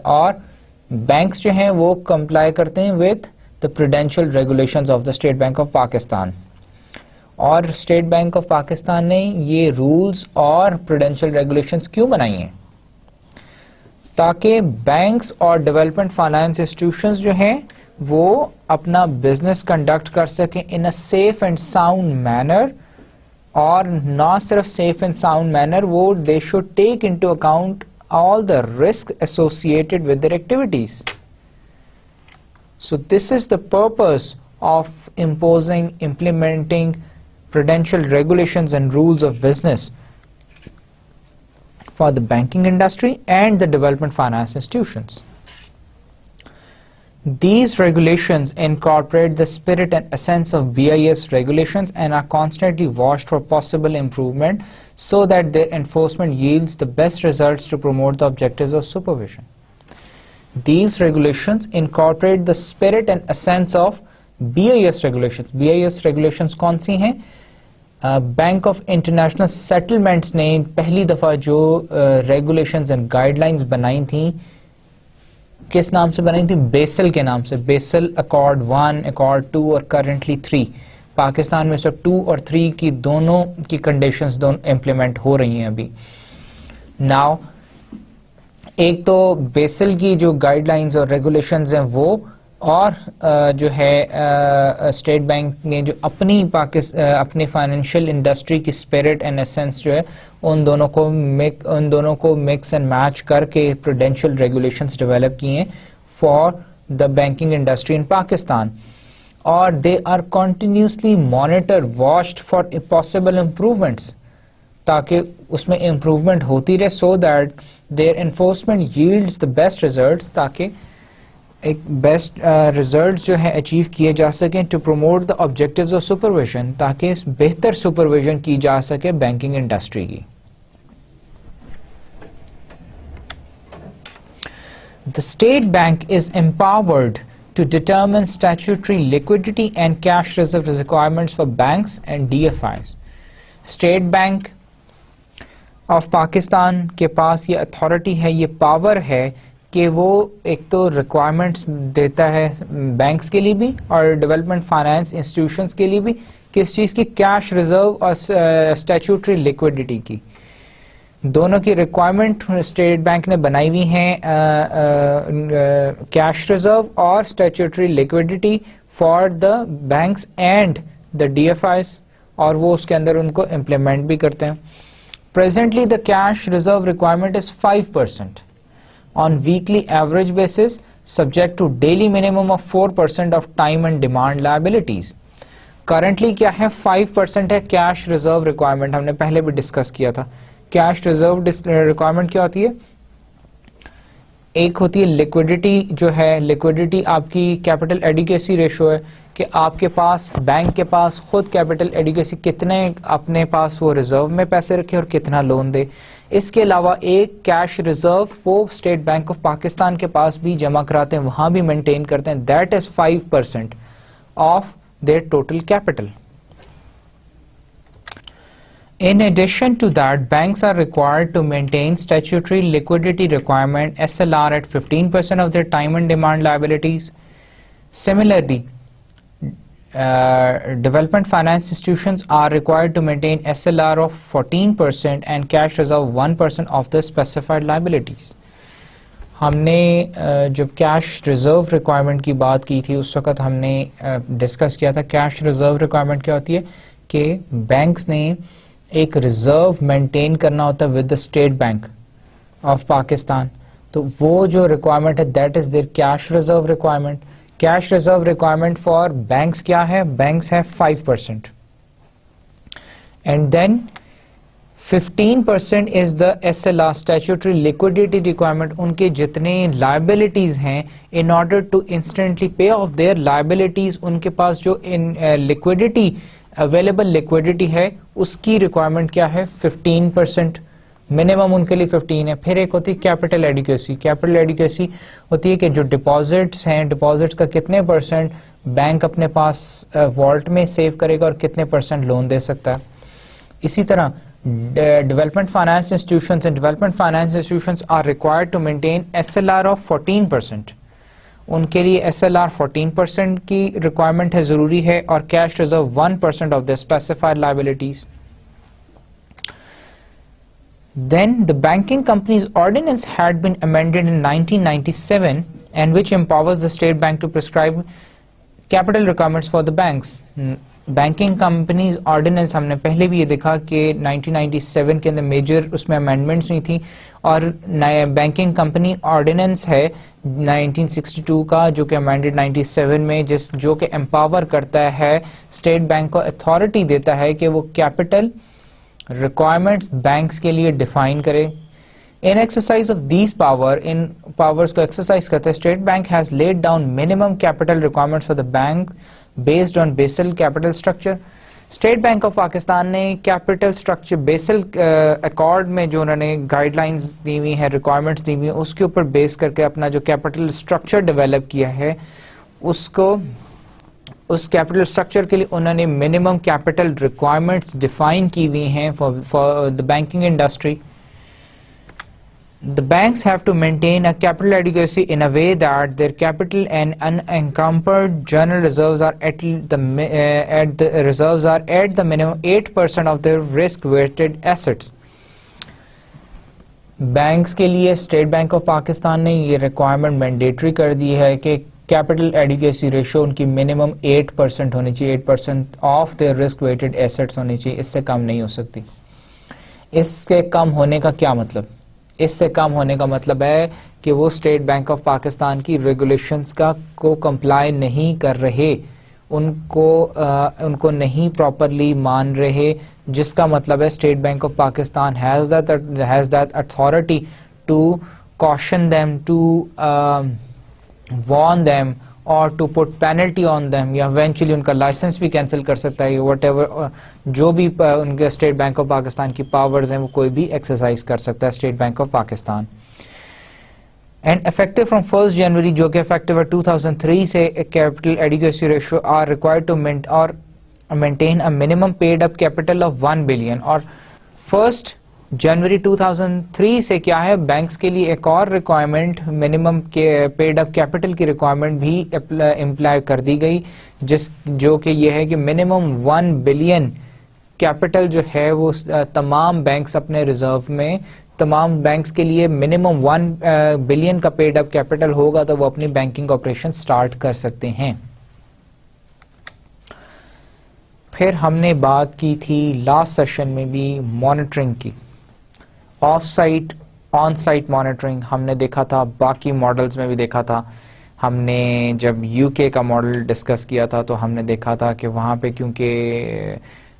اور بینکس جو ہیں وہ کمپلائی کرتے ہیں with the prudential regulations of the State Bank of Pakistan. اور اسٹیٹ بینک آف پاکستان نے یہ رولز اور پروڈینشیل ریگولیشنز کیوں بنائی ہیں؟ تاکہ بینکس اور ڈیولپمنٹ فائنانس انسٹیٹیوشنز جو ہیں وہ اپنا بزنس کنڈکٹ کر سکیں in a safe and sound manner, اور نہ صرف سیف اینڈ ساؤنڈ مینر، وہ they should take into account all the risk associated with their activities. So this is the purpose of imposing, implementing prudential regulations and rules of business for the banking industry and the development finance institutions. These regulations incorporate the spirit and essence of BIS regulations and are constantly watched for possible improvement so that their enforcement yields the best results to promote the objectives of supervision. These regulations incorporate the spirit and essence of BIS regulations. BIS regulations کون سی ہیں؟ Bank of international settlements نے پہلی دفعہ جو regulations and guide lines بنائی تھیں، کس نام سے بنائی تھی؟ بیسل کے نام سے. بیسل اکارڈ 1، اکارڈ 2 اور کرنٹلی 3. پاکستان میں سب 2 اور 3 کی دونوں کی کنڈیشنز دونوں امپلیمنٹ ہو رہی ہیں ابھی. ناؤ ایک تو بیسل کی جو گائیڈ لائنز اور ریگولیشنز ہیں وہ، اور جو ہے اسٹیٹ بینک نے جو اپنی فائنینشیل انڈسٹری کی اسپرٹ اینڈ ایسنس جو ہے ان دونوں کو مکس اینڈ میچ کر کے پروڈینشیل ریگولیشنز ڈیولپ کیے ہیں for the banking industry in Pakistan. اور they are continuously monitor watched for possible improvements, تاکہ اس میں امپروومنٹ ہوتی رہے، so that their enforcement yields the best results, تاکہ ایک بیسٹ ریزلٹس جو ہے اچیو کیے جا سکیں to promote the objectives of supervision, تاکہ بہتر سپرویژن کی جا سکے بینکنگ انڈسٹری کی. The State Bank is empowered to determine statutory liquidity and cash reserve requirements for banks and DFIs. State Bank of Pakistan کے پاس یہ اتھارٹی ہے، یہ پاور ہے کہ وہ ایک تو ریکوائرمنٹس دیتا ہے بینکس کے لیے بھی اور ڈیولپمنٹ فائنانس انسٹیٹیوشنس کے لیے بھی، کس چیز کی؟ کیش ریزرو اور اسٹیچوٹری لیکوڈیٹی کی. دونوں کی ریکوائرمنٹ اسٹیٹ بینک نے بنائی ہوئی ہیں، کیش ریزرو اور statutory liquidity for the banks and the D F Is, اور وہ اس کے اندر ان کو امپلیمنٹ بھی کرتے ہیں. Presently the cash reserve requirement is 5% on weekly average basis, subject to daily minimum of 4% of time and demand liabilities. Currently کیا ہے؟ 5% ہے cash reserve requirement. ہم نے پہلے بھی ڈسکس کیا تھا. cash reserve requirement کیا ہوتی ہے؟ ایک ہوتی ہے لیکوڈیٹی، جو ہے لیکوڈیٹی آپ کی کیپٹل ایڈیکیسی ریشو ہے، کہ آپ کے پاس بینک کے پاس خود کیپٹل ایڈیکیسی کتنے اپنے پاس وہ ریزرو میں پیسے رکھے اور کتنا لون دے. اس کے علاوہ ایک کیش ریزرو وہ اسٹیٹ بینک آف پاکستان کے پاس بھی جمع کراتے ہیں، وہاں بھی مینٹین کرتے ہیں. That is 5% of their total capital. In addition to that, banks are required to maintain statutory liquidity requirement SLR at 15% of their time and demand liabilities. Similarly, development finance institutions are required to maintain SLR of 14% and cash reserve 1% of the specified liabilities. ہم نے جب cash reserve requirement کی بات کی تھی اس وقت ہم نے ڈسکس کیا تھا کیش ریزرو ریکوائرمنٹ کیا ہوتی ہے، کہ بینکس نے ایک ریزرو مینٹین کرنا ہوتا ہے with the state bank of Pakistan. تو وہ جو ریکوائرمنٹ ہے that is their cash reserve requirement. Cash reserve requirement for banks کیا ہے؟ بینکس ہے 5%. And then 15% is the SLR statutory liquidity requirement. ان کے جتنے لائبلٹیز ہیں in order to instantly pay off their liabilities, ان کے پاس جو لیکوڈیٹی اویلیبل لیکوڈیٹی ہے اس کی ریکوائرمنٹ کیا ہے؟ 15%. منیمم ان کے لیے 15 ہے. پھر ایک ہوتی ہے کیپٹل ایڈیکیسی. کیپٹل ایڈیکیسی ہوتی ہے کہ جو ڈپازٹس ہیں، ڈپازٹس کا کتنے پرسنٹ بینک اپنے پاس والٹ میں سیو کرے گا اور کتنے پرسنٹ لون دے سکتا ہے. اسی طرح development finance institutions and development finance institutions are required to maintain SLR of 14%. ان کے لیے SLR 14% کی ریکوائرمنٹ ہے, ضروری ہے, اور cash reserve 1% of the specified liabilities. Then the Banking Companies Ordinance had been amended in 1997 and which empowers the State Bank to prescribe capital requirements for the banks. Banking Companies Ordinance ہم نے پہلے بھی یہ دیکھا کہ 1997 کے اندر major اس میں amendments نہیں تھیں, اور بینکنگ کمپنی آرڈیننس ہے 1962 کا جو کہ امینڈڈ 97 میں, جو کہ امپاور کرتا ہے اسٹیٹ بینک کو, اتھارٹی دیتا ہے کہ وہ کیپٹل ریکوائرمنٹس بینکس کے لیے ڈیفائن کرے. In exercise of these power, ان پاورز کو ایکسرسائز کرتے ہیں, state bank has laid down minimum capital requirements for the bank based on Basel capital structure. State bank of Pakistan نے کیپٹل اسٹرکچر بیسل اکارڈ میں جو انہوں نے گائیڈ لائنز دی ہوئی ہیں, ریکوائرمنٹس دی ہوئی ہیں, اس کے اوپر بیس کر کے اپنا جو کیپٹل اسٹرکچر ڈیولپ کیا ہے, اس کیپٹل اسٹرکچر کے لیے انہوں نے منیمم کیپٹل ریکوائرمنٹس ڈیفائن کی ہوئی ہیں for the banking industry. The banks have to maintain a capital adequacy in a way that their capital and unencumbered general reserves are at the minimum 8% of their risk-weighted assets. Banks کے لیے state bank of Pakistan نے یہ requirement mandatory کر دی ہے کہ capital adequacy ratio ان کی minimum 8% ہونی چاہیے, 8% of their risk weighted assets ہونی چاہیے, اس سے کم نہیں ہو سکتی. اس کے کم ہونے کا کیا مطلب؟ اس سے کم ہونے کا مطلب ہے کہ وہ اسٹیٹ بینک آف پاکستان کی ریگولیشنز کو کمپلائی نہیں کر رہے, ان کو نہیں پراپرلی مان رہے, جس کا مطلب ہے state bank of Pakistan has that authority to caution them, to warn them, اور to put penalty on them, یا ایونچولی ان کا لائسنس بھی کینسل کر سکتا ہے. وٹ ایور جو بھی ان کے اسٹیٹ بینک آف پاکستان کی پاورز ہیں وہ کوئی بھی ایکسرسائز کر سکتا ہے state bank of Pakistan. And effective from 1 January, جو کہ افیکٹو ہے 2003 سے, capital adequacy ratio are required to maintain a minimum paid up capital of 1 billion. اور 1 جنوری 2003 سے کیا ہے, بینکس کے لیے ایک اور requirement minimum paid up capital کی ریکوائرمنٹ بھی امپلائی کر دی گئی, جو کہ یہ ہے کہ منیمم 1 بلین کیپٹل جو ہے وہ تمام بینکس اپنے ریزرو میں, تمام بینکس کے لیے منیمم 1 بلین کا پیڈ اپ کیپٹل ہوگا تو وہ اپنی بینکنگ آپریشن سٹارٹ کر سکتے ہیں. پھر ہم نے بات کی تھی لاسٹ سیشن میں بھی مانیٹرنگ کی, off site on site monitoring ہم نے دیکھا تھا, باقی ماڈلز میں بھی دیکھا تھا. ہم نے جب UK کا ماڈل ڈسکس کیا تھا تو ہم نے دیکھا تھا کہ وہاں پہ کیونکہ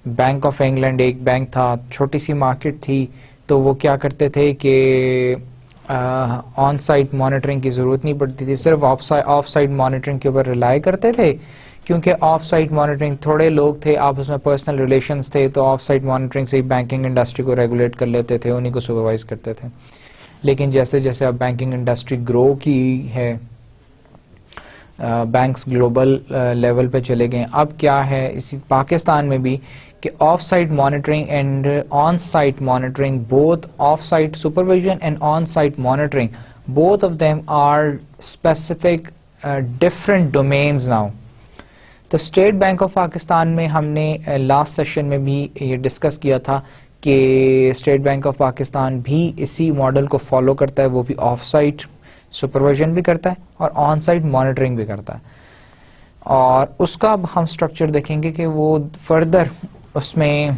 بینک آف انگلینڈ ایک بینک تھا, چھوٹی سی مارکیٹ تھی, تو وہ کیا کرتے تھے کہ آن سائٹ مانیٹرنگ کی ضرورت نہیں پڑتی تھی, صرف آف سائٹ مانیٹرنگ کے اوپر ریلائی کرتے تھے, کیونکہ آف سائٹ مانیٹرنگ تھوڑے لوگ تھے, آپس میں پرسنل ریلیشنز تھے, تو آف سائٹ مانیٹرنگ سے ہی بینکنگ انڈسٹری کو ریگولیٹ کر لیتے تھے, انہیں کو سپروائز کرتے تھے. لیکن جیسے جیسے اب بینکنگ انڈسٹری گرو کی ہے, بینکس گلوبل لیول پہ چلے گئے, اب کیا ہے اسی پاکستان میں بھی کہ off site monitoring and on site monitoring, both off site supervision and on site monitoring, both of them are specific different domains now. تو اسٹیٹ بینک آف پاکستان میں ہم نے لاسٹ سیشن میں بھی یہ ڈسکس کیا تھا کہ اسٹیٹ بینک آف پاکستان بھی اسی ماڈل کو فالو کرتا ہے, وہ بھی آف سائٹ سپرویژن بھی کرتا ہے اور آن سائٹ مانیٹرنگ بھی کرتا ہے. اور اس کا اب ہم اسٹرکچر دیکھیں گے کہ وہ فردر اس میں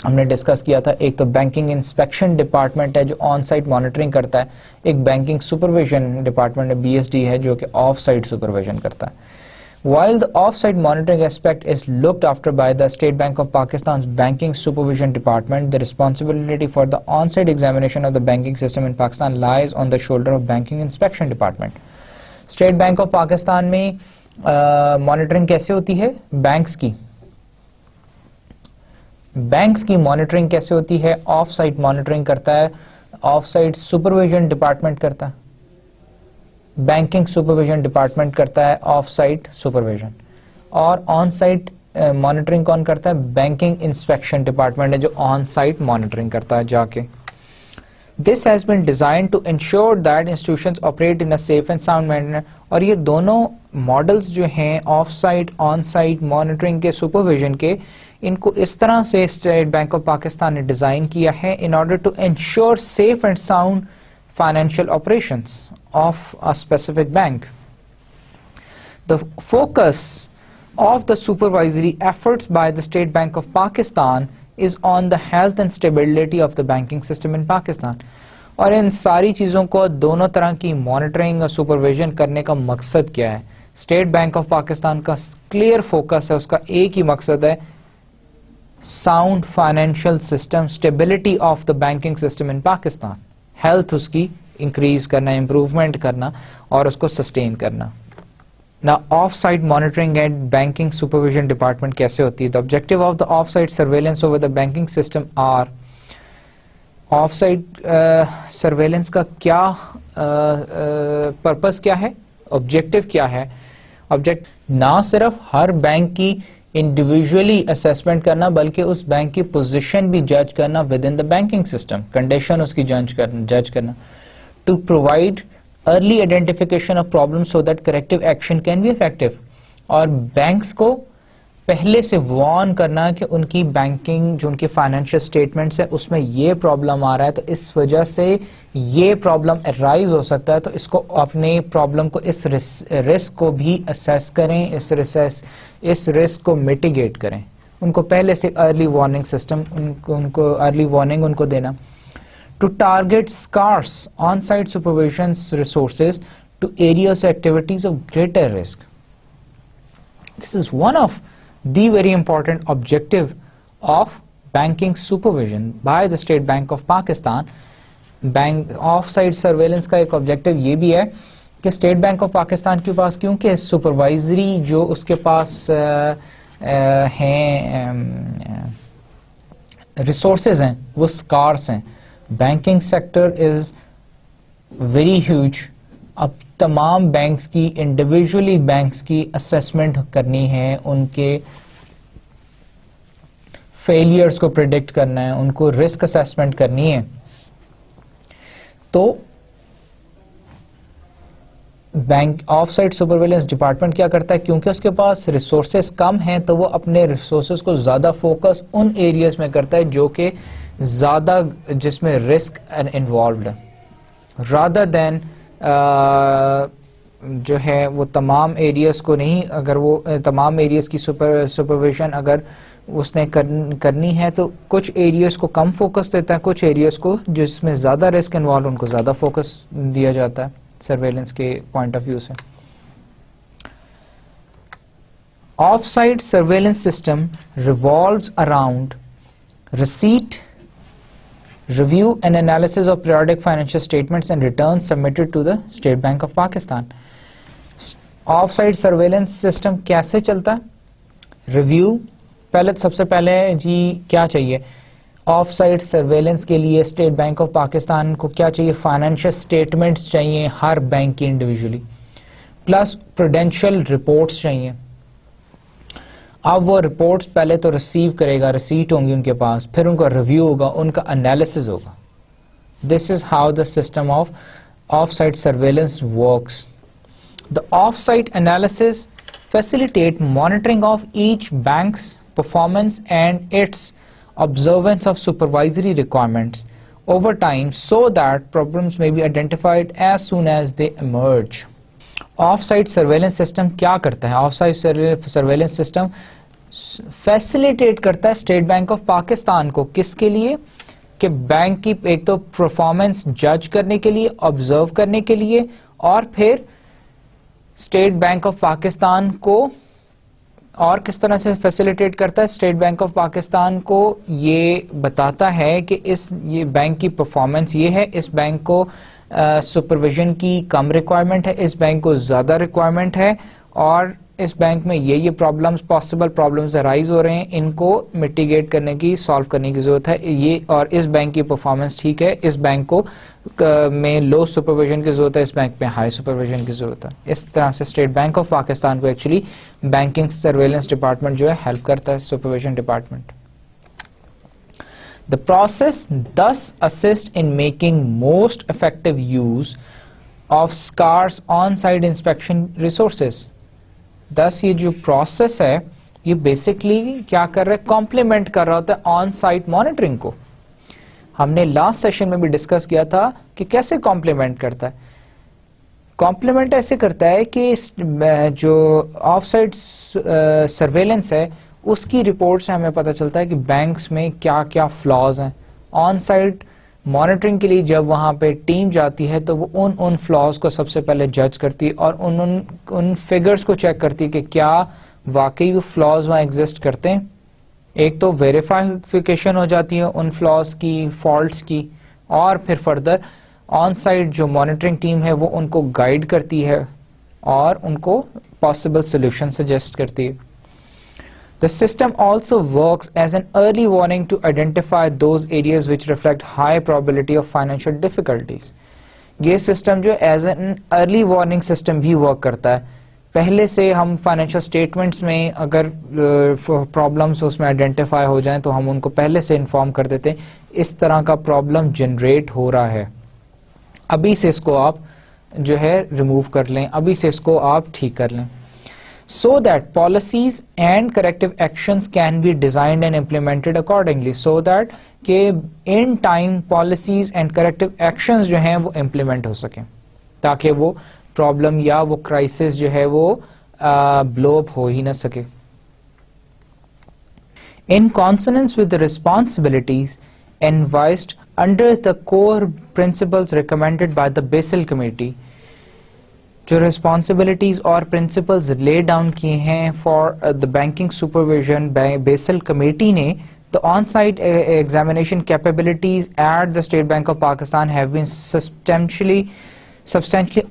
ہم نے ڈسکس کیا تھا. ایک تو بینکنگ انسپیکشن ڈپارٹمنٹ ہے جو آن سائٹ مانیٹرنگ کرتا ہے, ایک بینکنگ سپرویژن ڈپارٹمنٹ ہے BSD ہے جو کہ آف سائٹ سپرویژن کرتا ہے. While the off-site monitoring aspect is looked after by the State Bank of Pakistan's Banking Supervision Department, the responsibility for the on-site examination of the banking system in Pakistan lies on the shoulder of Banking Inspection Department. State Bank of Pakistan میں monitoring کیسے ہوتی ہے؟ Banks کی monitoring کیسے ہوتی ہے؟ Of site monitoring کرتا ہے, آف سائٹ سپرویژن ڈپارٹمنٹ کرتا ہے, بینکنگ سپرویژن ڈپارٹمنٹ کرتا ہے آف سائٹ سپرویژن, اور آن سائٹ مانیٹرنگ کون کرتا ہے؟ بینکنگ انسپیکشن ڈپارٹمنٹ ہے جو آن سائٹ مانیٹرنگ کرتا ہے جا کے. This has been designed to ensure that institutions operate in a safe and sound manner اور یہ دونوں ماڈلز جو ہیں off site on site monitoring کے سپرویژن کے, ان کو اس طرح سے اسٹیٹ بینک آف پاکستان نے ڈیزائن کیا ہے in order to ensure safe and sound financial operations of a specific bank. The focus of the supervisory efforts by the State Bank of Pakistan is on the health and stability of the banking system in Pakistan. اور ان ساری چیزوں کو دونوں طرح کی monitoring اور supervision کرنے کا مقصد کیا ہے؟ اسٹیٹ بینک آف پاکستان کا کلیئر فوکس ہے, اس کا ایک ہی مقصد ہے, sound financial system, stability of the banking system in Pakistan, health اس کی انکریز کرنا, امپروومنٹ کرنا اور اس کو سسٹین کرنا. نا off site monitoring and banking supervision department کیسے ہوتی ہے؟ The objective of the off site surveillance over the banking system are, off site surveillance کا کیا پرپز کیا ہے, آبجیکٹو کیا ہے؟ آبجیکٹ نہ صرف ہر بینک کی انڈیویجولی اسیسمنٹ کرنا بلکہ اس بینک کی پوزیشن بھی جج کرنا with in the banking system, condition اس کی جج کرنا, to provide early identification of problem so that corrective action can be effective, اور بینکس کو پہلے سے وارن کرنا کہ ان کی بینکنگ جو ان کی فائنینشیل اسٹیٹمنٹس ہے اس میں یہ پرابلم آ رہا ہے, تو اس وجہ سے یہ پرابلم ارائز ہو سکتا ہے, تو اس کو اپنے پرابلم کو اس رسک کو بھی اسیس کریں, اس رسک کو میٹیگیٹ کریں, ان کو پہلے سے ارلی وارننگ سسٹم ان کو ارلی وارننگ ان کو دینا. To target scarce on site supervision resources to areas activities of greater risk. This is one of the very important objective of banking supervision by the State Bank of Pakistan. Bank off-site surveillance کا ایک objective یہ بھی ہے کہ state bank of Pakistan کے پاس کیونکہ supervisory جو اس کے پاس ہیں ریسورسز ہیں وہ اسکارس ہیں. Banking sector is very huge. اب تمام بینکس کی انڈیویجولی بینکس کی اسیسمنٹ کرنی ہے, ان کے فیلئرس کو پریڈکٹ کرنا ہے, ان کو رسک اسیسمنٹ کرنی ہے. تو بینک آف سائٹ سپرویلنس ڈپارٹمنٹ کیا کرتا ہے, کیونکہ اس کے پاس ریسورسز کم ہیں تو وہ اپنے ریسورسز کو زیادہ فوکس ان ایریاز میں کرتا ہے جو کہ زیادہ جس میں رسک انوالوڈ ہے, رادر دین جو ہے وہ تمام ایریاز کو نہیں. اگر وہ تمام ایریاز کی سپرویژن اگر اس نے کرنی ہے تو کچھ ایریاز کو کم فوکس دیتا ہے, کچھ ایریاز کو جس میں زیادہ رسک انوالو ان کو زیادہ فوکس دیا جاتا ہے سرویلنس کے پوائنٹ آف ویو سے. Off site surveillance system revolves around receipt, review and analysis of periodic financial statements and returns submitted to the State Bank of Pakistan. Off-site surveillance system کیسے چلتا ہے؟ Review پہلے سب سے پہلے جی کیا چاہیے آف سائٹ سرویلنس کے لیے اسٹیٹ بینک آف پاکستان کو کیا چاہیے؟ فائنینشیل اسٹیٹمنٹس چاہیے ہر بینک کی انڈیویجولی, پلس پروڈینشیل رپورٹس چاہیے. اب وہ رپورٹس پہلے تو ریسیو کرے گا, ریسیٹ ہوں گی ان کے پاس, پھر ان کا ریویو ہوگا, ان کا انالیسز ہوگا. This is how the system off site surveillance works. The off site analysis facilitate monitoring of each bank's performance and its observance of supervisory requirements over time so that problems may be identified as soon as they emerge. Off-site surveillance system کیا کرتا ہے؟ Off-site surveillance system facilitate کرتا ہے state bank of Pakistan کو, کس کے لیے؟ کہ بینک کی ایک تو پرفارمنس جج کرنے کے لیے, آبزرو کرنے کے لیے, اور پھر اسٹیٹ بینک آف پاکستان کو اور کس طرح سے فیسیلیٹیٹ کرتا ہے؟ اسٹیٹ بینک آف پاکستان کو یہ بتاتا ہے کہ یہ بینک کی پرفارمنس یہ ہے, اس بینک کو سپرویژن کی کم ریکوائرمنٹ ہے, اس بینک کو زیادہ ریکوائرمنٹ ہے, اور اس بینک میں یہ پرابلمس پاسبل پرابلمس ارائز ہو رہے ہیں, ان کو میٹیگیٹ کرنے کی, سالو کرنے کی ضرورت ہے یہ, اور اس بینک کی پرفارمنس ٹھیک ہے, اس بینک کو میں لو سپرویژن کی ضرورت ہے, اس بینک میں ہائی سپرویژن کی ضرورت ہے. اس طرح سے اسٹیٹ بینک آف پاکستان کو ایکچولی بینکنگ سرویلنس ڈپارٹمنٹ جو ہے ہیلپ کرتا ہے, supervision department. The process thus assists in making most effective use of scarce on-site inspection resources. Thus یہ جو process ہے یہ بیسکلی کیا کر رہا ہے, کمپلیمنٹ کر رہا ہوتا ہے آن سائٹ مانیٹرنگ کو. ہم نے لاسٹ سیشن میں بھی ڈسکس کیا تھا کہ کیسے کمپلیمنٹ کرتا ہے. کمپلیمنٹ ایسے کرتا ہے کہ جو آف سائٹ سرویلنس ہے اس کی رپورٹ سے ہمیں پتہ چلتا ہے کہ بینکس میں کیا کیا فلاز ہیں. آن سائٹ مانیٹرنگ کے لیے جب وہاں پہ ٹیم جاتی ہے تو وہ ان فلاز کو سب سے پہلے جج کرتی ہے اور ان فگرز کو چیک کرتی ہے کہ کیا واقعی وہ فلاز وہاں ایگزسٹ کرتے ہیں. ایک تو ویریفائیفیکیشن ہو جاتی ہے ان فلاز کی, فالٹس کی, اور پھر فردر آن سائٹ جو مانیٹرنگ ٹیم ہے وہ ان کو گائیڈ کرتی ہے اور ان کو پاسبل سولوشن سجیسٹ کرتی ہے. The system also works as an early warning to identify those areas which reflect high probability of financial difficulties. یہ سسٹم جو as an early warning system بھی ورک کرتا ہے. پہلے سے ہم فائنینشیل اسٹیٹمنٹس میں اگر پرابلمس اس میں آئیڈینٹیفائی ہو جائیں تو ہم ان کو پہلے سے انفارم کر دیتے ہیں اس طرح کا پرابلم جنریٹ ہو رہا ہے, ابھی سے اس کو آپ جو ہے ریموو کر لیں, ابھی سے اس کو آپ ٹھیک کر لیں. So that policies and corrective actions can be designed and implemented accordingly, so that کہ in time policies and corrective actions جو ہیں وہ implement ہو سکیں تاکہ وہ پرابلم یا وہ کرائسس جو ہے وہ بلو اپ ہو ہی نہ سکے. In consonance with the responsibilities envisaged under the core principles recommended by the Basel Committee, جو ریسپانسبلٹیز اور پرنسپلز لے ڈاؤن کیے ہیں for the banking supervision Basel Committee نے, the on-site examination capabilities at the State Bank of Pakistan have been substantially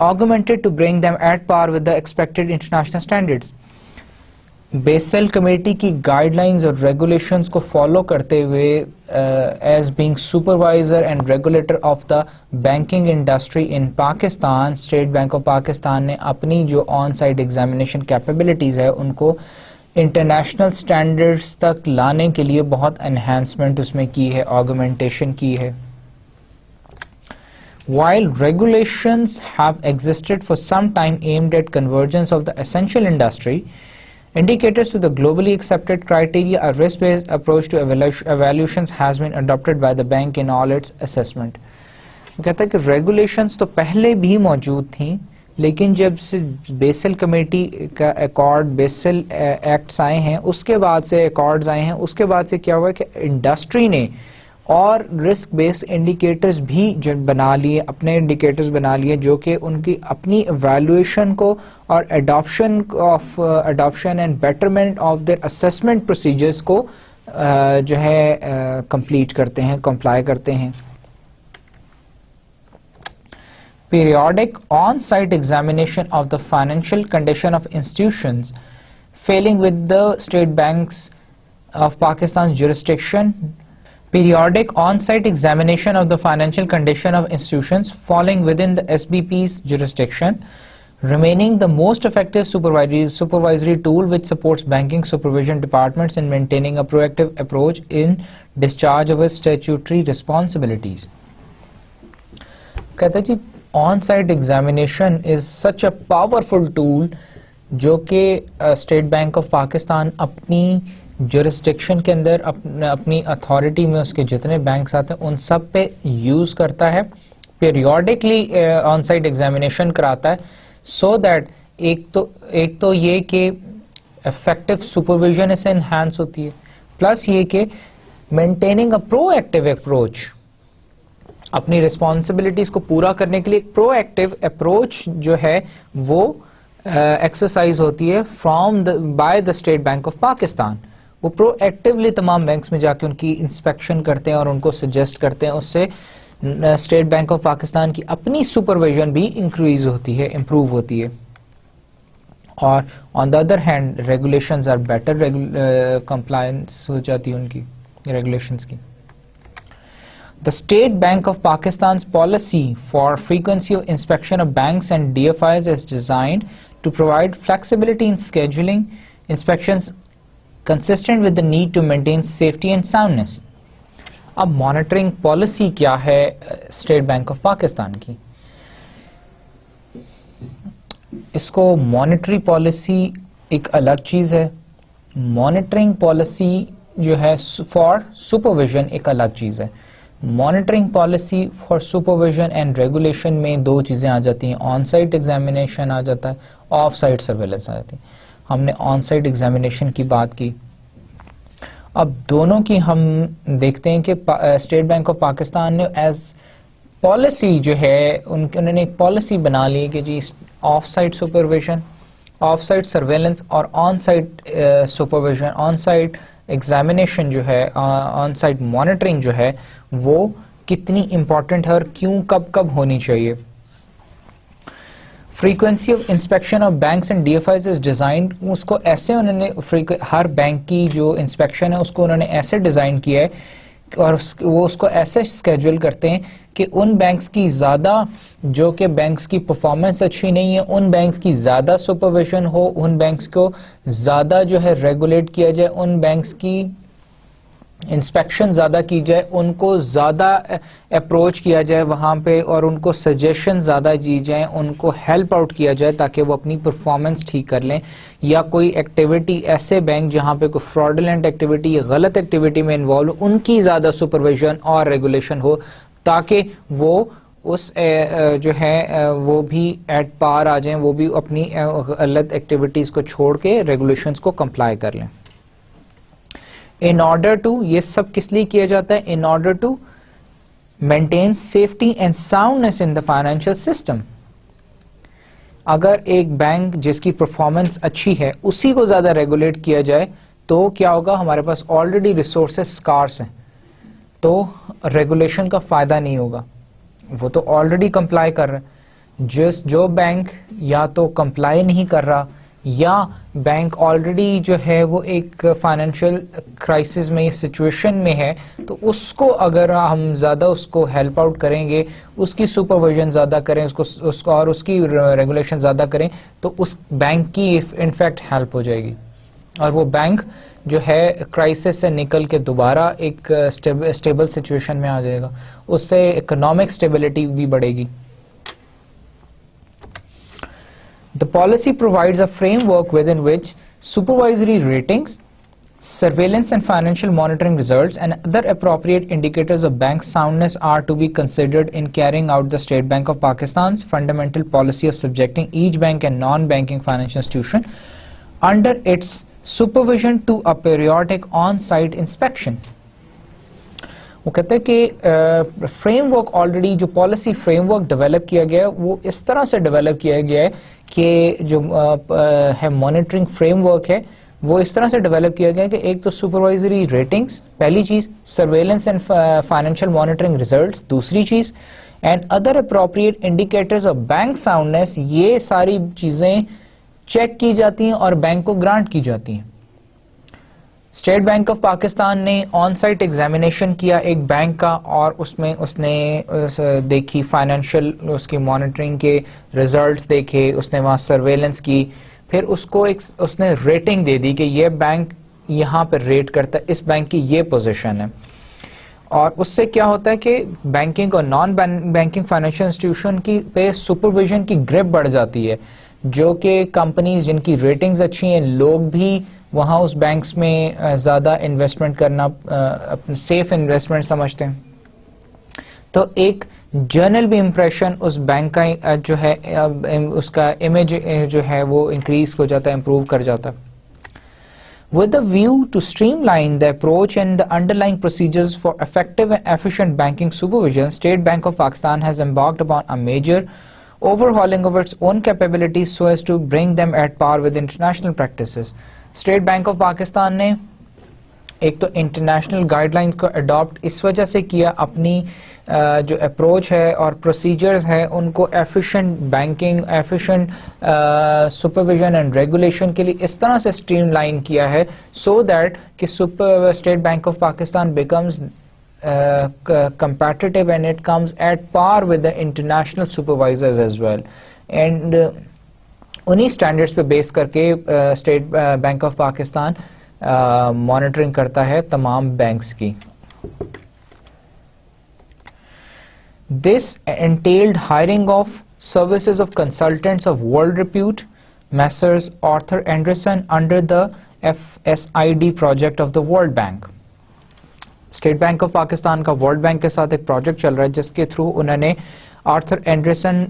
augmented to bring them at par with the expected international standards. Basel Committee کی guidelines اور regulations کو follow کرتے ہوئے as being supervisor and regulator of the banking industry in Pakistan, state bank of Pakistan نے اپنی جو آن site examination capabilities ہے ان کو انٹرنیشنل اسٹینڈرڈس تک لانے کے لیے بہت انہینسمنٹ اس میں کی ہے, آگمنٹیشن کی ہے. While regulations have existed for some time aimed at convergence of the essential industry, indicators to the globally accepted criteria, a risk-based approach to evaluations has been adopted by the bank in all its assessment. کہتا ہے کہ regulations تو پہلے بھی موجود تھیں لیکن جب سے بیسل کمیٹی کا ایکارڈ, بیسل ایکٹس آئے ہیں, اس کے بعد سے ایکارڈز آئے ہیں, اس کے بعد سے کیا ہوا ہے کہ انڈسٹری نے اور رسک بیس انڈیکیٹرز بھی بنا لیے, اپنے انڈیکیٹرز بنا لیے جو کہ ان کی اپنی ایویلویشن کو اور adoption and betterment of their assessment procedures کو جو ہے کمپلیٹ کرتے ہیں, کمپلائی کرتے ہیں. Periodic on-site examination of the financial condition of institutions failing with the State Banks of Pakistan's jurisdiction. Periodic on-site examination of the financial condition of institutions falling within the SBP's jurisdiction, remaining the most effective supervisory tool which supports banking supervision departments in maintaining a proactive approach in discharge of its statutory responsibilities. کہتا جی on site examination is such a powerful tool جو کہ state bank of Pakistan اپنی jurisdiction کے اندر اپنی authority میں اس کے جتنے بینکس آتے ہیں ان سب پہ یوز کرتا ہے, پیریوڈکلی آن سائٹ ایگزامینیشن کراتا ہے, سو دیٹ ایک تو یہ کہ افیکٹو سپرویژن اس سے انہانس ہوتی ہے, پلس یہ کہ maintaining a pro active approach, اپنی ریسپانسبلٹیز کو پورا کرنے کے لیے ایک پرو ایکٹیو اپروچ جو ہے وہ ایکسرسائز ہوتی ہے by the state bank of Pakistan. وہ پرو ایکٹیولی تمام بینکس میں جا کے ان کی انسپیکشن کرتے ہیں اور ان کو سجیسٹ کرتے ہیں, اس سے اسٹیٹ بینک آف پاکستان کی اپنی سپرویژن بھی انکریز ہوتی ہے, امپروو ہوتی ہے. اور on the other hand regulations are better, compliance ہو جاتی ہے ان کی ریگولیشنز کی. The State Bank of Pakistan's policy for frequency of inspection of banks and DFIs is designed to provide flexibility in scheduling inspections consistent with the need to maintain safety and soundness. اب monitoring policy کیا ہے state bank of Pakistan کی؟ اس کو monetary policy ایک الگ چیز ہے, monitoring policy جو ہے فار سپرویژن ایک الگ چیز ہے. Monitoring policy for supervision and regulation میں دو چیزیں آ جاتی ہیں, آن سائٹ ایگزامینیشن آ جاتا ہے, آف سائٹ سرویلنس آ جاتی ہے. ہم نے آن سائٹ ایگزامینیشن کی بات کی. اب دونوں کی ہم دیکھتے ہیں کہ اسٹیٹ بینک آف پاکستان نے ایز پالیسی جو ہے انہوں نے ایک پالیسی بنا لی کہ جی off site supervision, off site surveillance اور on site supervision, on site examination جو ہے, آن سائٹ مانیٹرنگ جو ہے وہ کتنی امپورٹنٹ ہے اور کیوں کب کب ہونی چاہیے. Frequency of inspection of banks and D F Is is designed, اس کو ایسے انہوں نے ہر بینک کی جو انسپیکشن ہے اس کو انہوں نے ایسے ڈیزائن کیا ہے اور وہ اس کو ایسے اسکیجول کرتے ہیں کہ ان بینکس کی زیادہ جو کہ بینکس کی پرفارمنس اچھی نہیں ہے ان بینکس کی زیادہ سپرویژن ہو, ان بینکس کو زیادہ جو ہے ریگولیٹ کیا جائے, ان بینکس کی انسپیکشن زیادہ کی جائے, ان کو زیادہ اپروچ کیا جائے وہاں پہ اور ان کو سجیشن زیادہ دی جائیں, ان کو ہیلپ آؤٹ کیا جائے تاکہ وہ اپنی پرفارمنس ٹھیک کر لیں. یا کوئی ایکٹیویٹی ایسے بینک جہاں پہ کوئی فراڈولنٹ ایکٹیویٹی یا غلط ایکٹیویٹی میں انوالو ہو ان کی زیادہ سپرویژن اور ریگولیشن ہو تاکہ وہ اس جو ہے وہ بھی ایٹ پار آ جائیں, وہ بھی اپنی غلط ایکٹیویٹیز کو چھوڑ کے ریگولیشنز کو کمپلائی کر لیں. ان آرڈر ٹو, یہ سب کس لیے کیا جاتا ہے, in order to maintain safety and soundness in the financial system. اگر ایک بینک جس کی پرفارمنس اچھی ہے اسی کو زیادہ ریگولیٹ کیا جائے تو کیا ہوگا, ہمارے پاس آلریڈی ریسورسز اسکارس ہیں تو ریگولیشن کا فائدہ نہیں ہوگا, وہ تو آلریڈی کمپلائی کر رہے ہیں. جو بینک یا تو کمپلائی نہیں کر رہا یا بینک آلریڈی جو ہے وہ ایک فائنینشیل کرائسس میں, سچویشن میں ہے, تو اس کو اگر ہم زیادہ اس کو ہیلپ آؤٹ کریں گے, اس کی سپرویژن زیادہ کریں, اس کو اور اس کی ریگولیشن زیادہ کریں تو اس بینک کی انفیکٹ ہیلپ ہو جائے گی اور وہ بینک جو ہے کرائسس سے نکل کے دوبارہ ایک اسٹیبل سچویشن میں آ جائے گا, اس سے اکنامک اسٹیبلٹی بھی بڑھے گی. The policy provides a framework within which supervisory ratings, surveillance and financial monitoring results and other appropriate indicators of bank soundness are to be considered in carrying out the State Bank of Pakistan's fundamental policy of subjecting each bank and non-banking financial institution under its supervision to a periodic on-site inspection. وہ کہتے ہیں کہ frame work already جو policy frame work develop کیا گیا ہے وہ اس طرح سے ڈیولپ کیا گیا ہے کہ جو ہے مانیٹرنگ فریم ورک ہے وہ اس طرح سے ڈیولپ کیا گیا ہے کہ ایک تو سپروائزری ریٹنگز پہلی چیز, surveillance and financial monitoring results دوسری چیز, and other appropriate indicators of bank soundness, یہ ساری چیزیں چیک کی جاتی ہیں اور بینک کو گرانٹ کی جاتی ہیں. اسٹیٹ بینک آف پاکستان نے آن سائٹ ایگزامینیشن کیا ایک بینک کا اور اس نے دیکھی فائنینشیل اس کی مانیٹرنگ کے ریزلٹس دیکھے, اس نے وہاں سرویلنس کی, پھر اس کو اس نے ریٹنگ دے دی کہ یہ بینک یہاں پہ ریٹ کرتا ہے, اس بینک کی یہ پوزیشن ہے. اور اس سے کیا ہوتا ہے کہ بینکنگ اور نان بینکنگ فائنینشیل انسٹیٹیوشن کی پہ سپرویژن کی گرپ بڑھ جاتی ہے, جو کہ کمپنیز جن کی ریٹنگز اچھی ہیں لوگ بھی وہاں اس بینکس میں زیادہ انویسٹمنٹ کرنا سیف انویسٹمنٹ سمجھتے ہیں. تو ایک جنرل بھی امپریشن اس بینک کا جو ہے اس کا امیج جو ہے وہ انکریز ہو جاتا ہے, امپروو کر جاتا ہے. With a view to streamline the approach and the underlying procedures for effective and efficient banking supervision, State Bank of Pakistan has embarked upon a major overhauling of its own capabilities so as to bring them at par with international practices. State bank of Pakistan نے ایک تو international guide lines کو adapt اس وجہ سے کیا, اپنی جو approach ہے اور پروسیجرز ہے ان کو efficient banking, efficient supervision and regulation کے لیے اس طرح سے اسٹریم لائن کیا ہے سو دیٹ کہ state bank of Pakistan becomes competitive and it comes at par with the international supervisors as well. And انہی اسٹینڈرڈس پہ بیس کر کے state bank of Pakistan monitoring کرتا ہے تمام بینکس کی. This entailed hiring of services of consultants of world repute, Messrs. Arthur Andersen, under the FSID project of the World Bank. State bank of Pakistan کا world bank کے ساتھ ایک project چل رہا ہے جس کے تھرو انہوں نے آرتھر اینڈرسن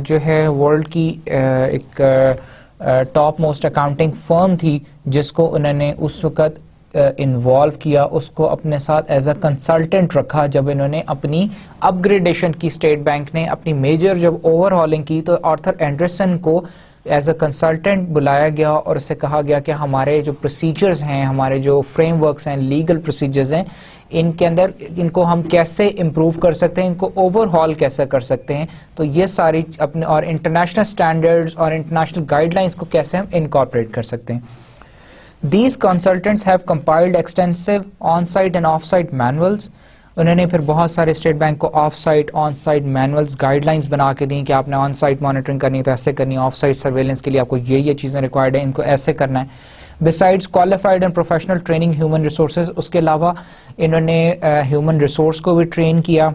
جو ہے ورلڈ کی ایک ٹاپ موسٹ اکاؤنٹنگ فرم تھی جس کو انہوں نے اس وقت انوالو کیا, اس کو اپنے ساتھ ایز اے کنسلٹنٹ رکھا جب انہوں نے اپنی اپ گریڈیشن کی. اسٹیٹ بینک نے اپنی میجر جب اوور ہالنگ کی تو آرتھر اینڈرسن کو ایز اے کنسلٹنٹ بلایا گیا اور اسے کہا گیا کہ ہمارے جو پروسیجرز ہیں, ہمارے جو فریم ورکس ہیں, لیگل پروسیجرز ہیں, ان کے اندر ان کو ہم کیسے امپروو کر سکتے ہیں, ان کو اوور ہال کیسے کر سکتے ہیں, تو یہ ساری اپنے اور انٹرنیشنل سٹینڈرڈز اور انٹرنیشنل گائیڈ لائنس کو کیسے ہم انکارپوریٹ کر سکتے ہیں. These consultants have compiled extensive on-site and off-site manuals. انہوں نے پھر بہت سارے اسٹیٹ بینک کو off site on site manuals guidelines بنا کے دیں کہ آپ نے آن سائٹ مانیٹرنگ کرنی ہے تو ایسے کرنی ہے, آف سائٹ سرویلنس کے لیے آپ کو یہ چیزیں ریکوائرڈ ہیں, ان کو ایسے کرنا ہے. Besides qualified and professional training human resources, اس کے علاوہ انہوں نے ہیومن ریسورس کو بھی ٹرین کیا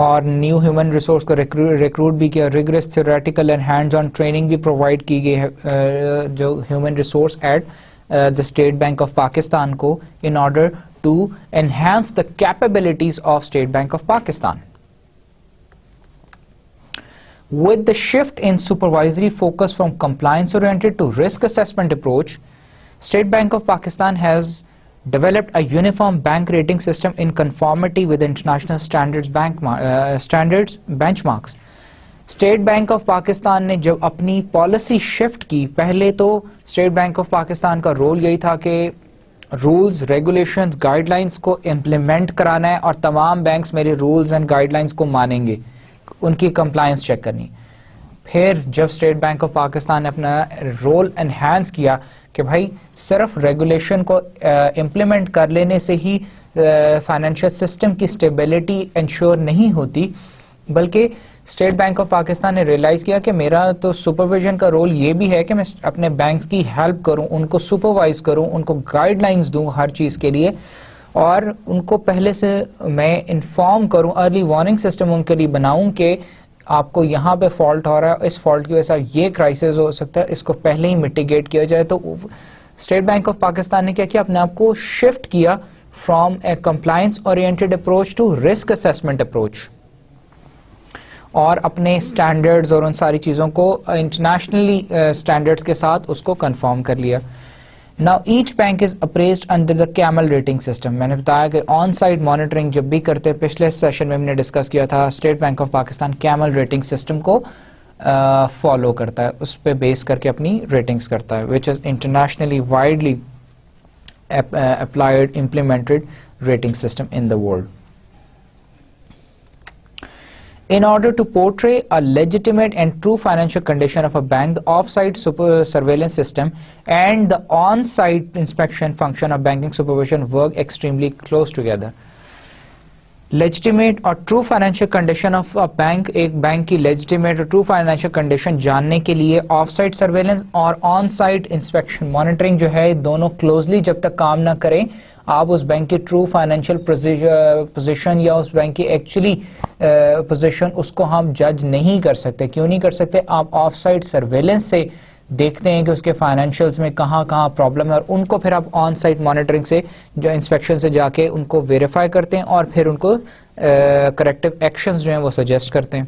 اور نیو ہیومن ریسورس کو ریکروٹ بھی کیا. Rigorous theoretical and hands on training بھی پرووائڈ کی گئی ہے جو human resource at the State Bank of Pakistan ko in order to enhance the capabilities of State Bank of Pakistan. With the shift in supervisory focus from compliance oriented to risk assessment approach, State Bank of Pakistan has developed a uniform bank rating system in conformity with international standards benchmarks. State bank of Pakistan نے جب اپنی policy shift کی, پہلے تو State bank of Pakistan کا role یہی تھا کہ رولز, ریگولیشنز, گائیڈ لائنس کو امپلیمنٹ کرانا ہے اور تمام بینکس میرے رولز اینڈ گائیڈ لائنس کو مانیں گے, ان کی کمپلائنس چیک کرنی. پھر جب اسٹیٹ بینک آف پاکستان نے اپنا رول انہینس کیا کہ بھائی صرف ریگولیشن کو امپلیمنٹ کر لینے سے ہی فائنینشیل سسٹم کی اسٹیبلٹی انشور نہیں ہوتی, بلکہ اسٹیٹ بینک آف پاکستان نے ریئلائز کیا کہ میرا تو سپرویژن کا رول یہ بھی ہے کہ میں اپنے بینکس کی ہیلپ کروں, ان کو سپروائز کروں, ان کو گائیڈ لائنس دوں ہر چیز کے لیے, اور ان کو پہلے سے میں انفارم کروں, ارلی وارننگ سسٹم ان کے لیے بناؤں کہ آپ کو یہاں پہ فالٹ ہو رہا ہے, اس فالٹ کی وجہ سے یہ کرائسس ہو سکتا ہے, اس کو پہلے ہی میٹیگیٹ کیا جائے. تو اسٹیٹ بینک آف پاکستان نے کیا کیا, اپنے آپ کو شفٹ کیا from a compliance oriented approach to risk assessment approach, اور اپنے اسٹینڈرڈز اور ان ساری چیزوں کو انٹرنیشنلی اسٹینڈرڈز کے ساتھ اس کو کنفرم کر لیا. Now each bank is appraised under the CAMEL rating system. میں نے بتایا کہ آن سائٹ مانیٹرنگ جب بھی کرتے, پچھلے سیشن میں ہم نے ڈسکس کیا تھا, state bank of Pakistan CAMEL rating system کو فالو کرتا ہے, اس پہ بیس کر کے اپنی ریٹنگز کرتا ہے, which is internationally widely applied implemented rating system in the world. In order to portray a legitimate and true financial condition of a bank, the off-site surveillance system and the on-site inspection function of banking supervision work extremely close together. Legitimate اور true financial condition of a bank, ایک bank کی legitimate اور true financial condition جاننے کے لیے off-site surveillance اور on-site inspection monitoring جو ہے, دونوں closely جب تک کام نہ کریں آپ اس بینک کی ٹرو فائنینشیل پوزیشن یا اس بینک کی ایکچولی پوزیشن اس کو ہم جج نہیں کر سکتے. کیوں نہیں کر سکتے؟ آپ آف سائٹ سرویلنس سے دیکھتے ہیں کہ اس کے فائنینشیلز میں کہاں کہاں پرابلم ہے, اور ان کو پھر آپ آن سائٹ مانیٹرنگ سے جو انسپیکشن سے جا کے ان کو ویریفائی کرتے ہیں اور پھر ان کو کریکٹیو ایکشنز جو ہیں وہ سجیسٹ کرتے ہیں.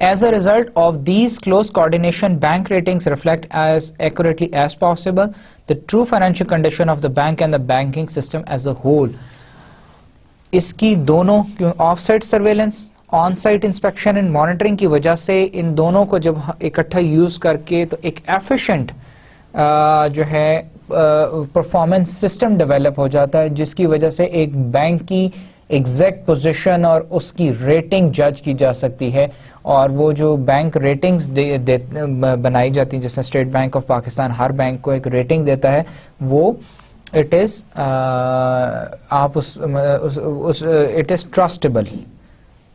As a result of these close coordination, bank ratings reflect as accurately as possible the true financial condition of the bank and the banking system as a whole. اس کی دونوں off site surveillance, on site inspection and monitoring کی وجہ سے ان دونوں کو جب اکٹھا یوز کر کے تو ایک ایفیشینٹ جو ہے پرفارمنس سسٹم ڈیولپ ہو جاتا ہے, جس کی وجہ سے ایک بینک کی ایگزیکٹ پوزیشن اور اس کی ریٹنگ جج کی جا سکتی ہے. اور وہ جو بینک ریٹنگز بنائی جاتی ہیں, جس میں State bank of Pakistan Hare bank کو ایک ریٹنگ دیتا ہے, وہ اٹ از آپ it is trustable.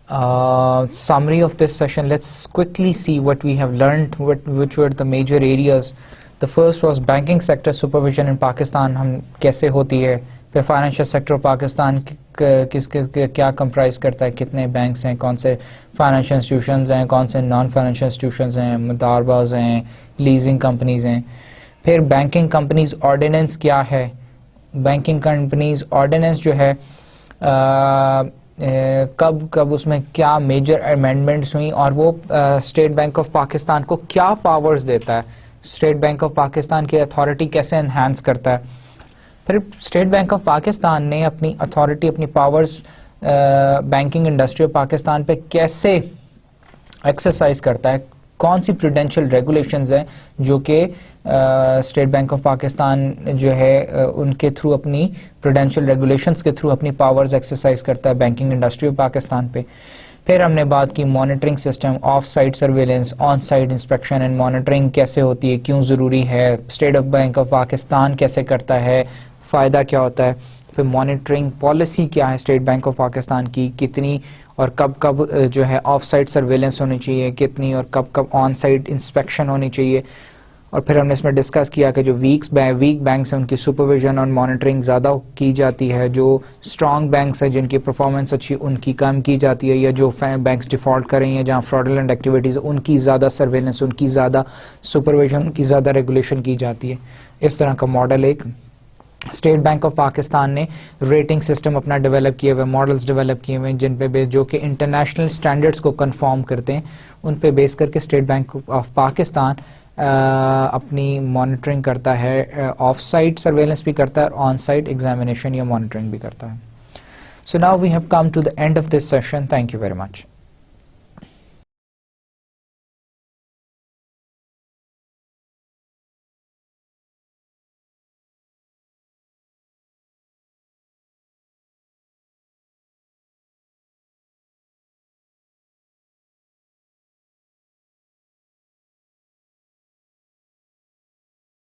Summary of this session, let's quickly see what we have learned, which were the major areas. The first was banking sector supervision in Pakistan, ہم کیسے ہوتی ہے, پھر فائنینشیل سیکٹر پاکستان کس کیا comprise کرتا ہے, کتنے بینکس ہیں, کون سے فائنینشیل انسٹیٹیوشنز ہیں, کون سے نان فائنینشیل انسٹیٹیوشنز ہیں, مدارباز ہیں, لیزنگ کمپنیز ہیں. پھر بینکنگ کمپنیز آرڈیننس کیا ہے, بینکنگ کمپنیز آرڈیننس جو ہے کب اس میں کیا میجر امینڈمنٹس ہوئیں, اور وہ اسٹیٹ بینک آف پاکستان کو کیا پاورز دیتا ہے, اسٹیٹ بینک آف پاکستان کی اتھارٹی کیسے انہینس کرتا ہے. پھر اسٹیٹ بینک آف پاکستان نے اپنی اتھارٹی, اپنی powers banking industry of Pakistan پہ کیسے ایکسرسائز کرتا ہے, کون سی پروڈینشیل ریگولیشنز ہیں جو کہ اسٹیٹ بینک آف پاکستان جو ہے ان کے تھرو, اپنی پروڈینشیل ریگولیشنز کے تھرو اپنی پاورز ایکسرسائز کرتا ہے بینکنگ انڈسٹری آف پاکستان پہ. پھر ہم نے بات کی monitoring system, off site surveillance, on site inspection and monitoring کیسے ہوتی ہے, کیوں ضروری ہے, اسٹیٹ بینک آف پاکستان کیسے کرتا ہے, فائدہ کیا ہوتا ہے. پھر مانیٹرنگ پالیسی کیا ہے اسٹیٹ بینک آف پاکستان کی, کتنی اور کب جو ہے آف سائٹ سرویلنس ہونی چاہیے, کتنی اور کب آن سائٹ انسپیکشن ہونی چاہیے. اور پھر ہم نے اس میں ڈسکس کیا کہ جو ویک بینکس ہیں ان کی سپرویژن اور مانیٹرنگ زیادہ کی جاتی ہے, جو اسٹرانگ بینکس ہیں جن کی پرفارمنس اچھی ان کی کم کی جاتی ہے, یا جو بینکس ڈیفالٹ کر رہی ہیں جہاں فراڈولنٹ ایکٹیویٹیز ان کی زیادہ سرویلنس, ان کی زیادہ سپرویژن, ان کی زیادہ ریگولیشن کی جاتی ہے. اس طرح کا ماڈل ایک اسٹیٹ بینک آف پاکستان نے ریٹنگ سسٹم اپنا ڈیولپ کیے ہوئے, ماڈلز ڈیولپ کیے ہوئے جن پہ بیس, جو کہ انٹرنیشنل سٹینڈرڈز کو کنفارم کرتے ہیں, ان پہ بیس کر کے اسٹیٹ بینک آف پاکستان اپنی مانیٹرنگ کرتا ہے, آف سائٹ سرویلنس بھی کرتا ہے اور آن سائٹ ایگزامینیشن یا مانیٹرنگ بھی کرتا ہے. So now we have come to the end of this session. Thank you very much.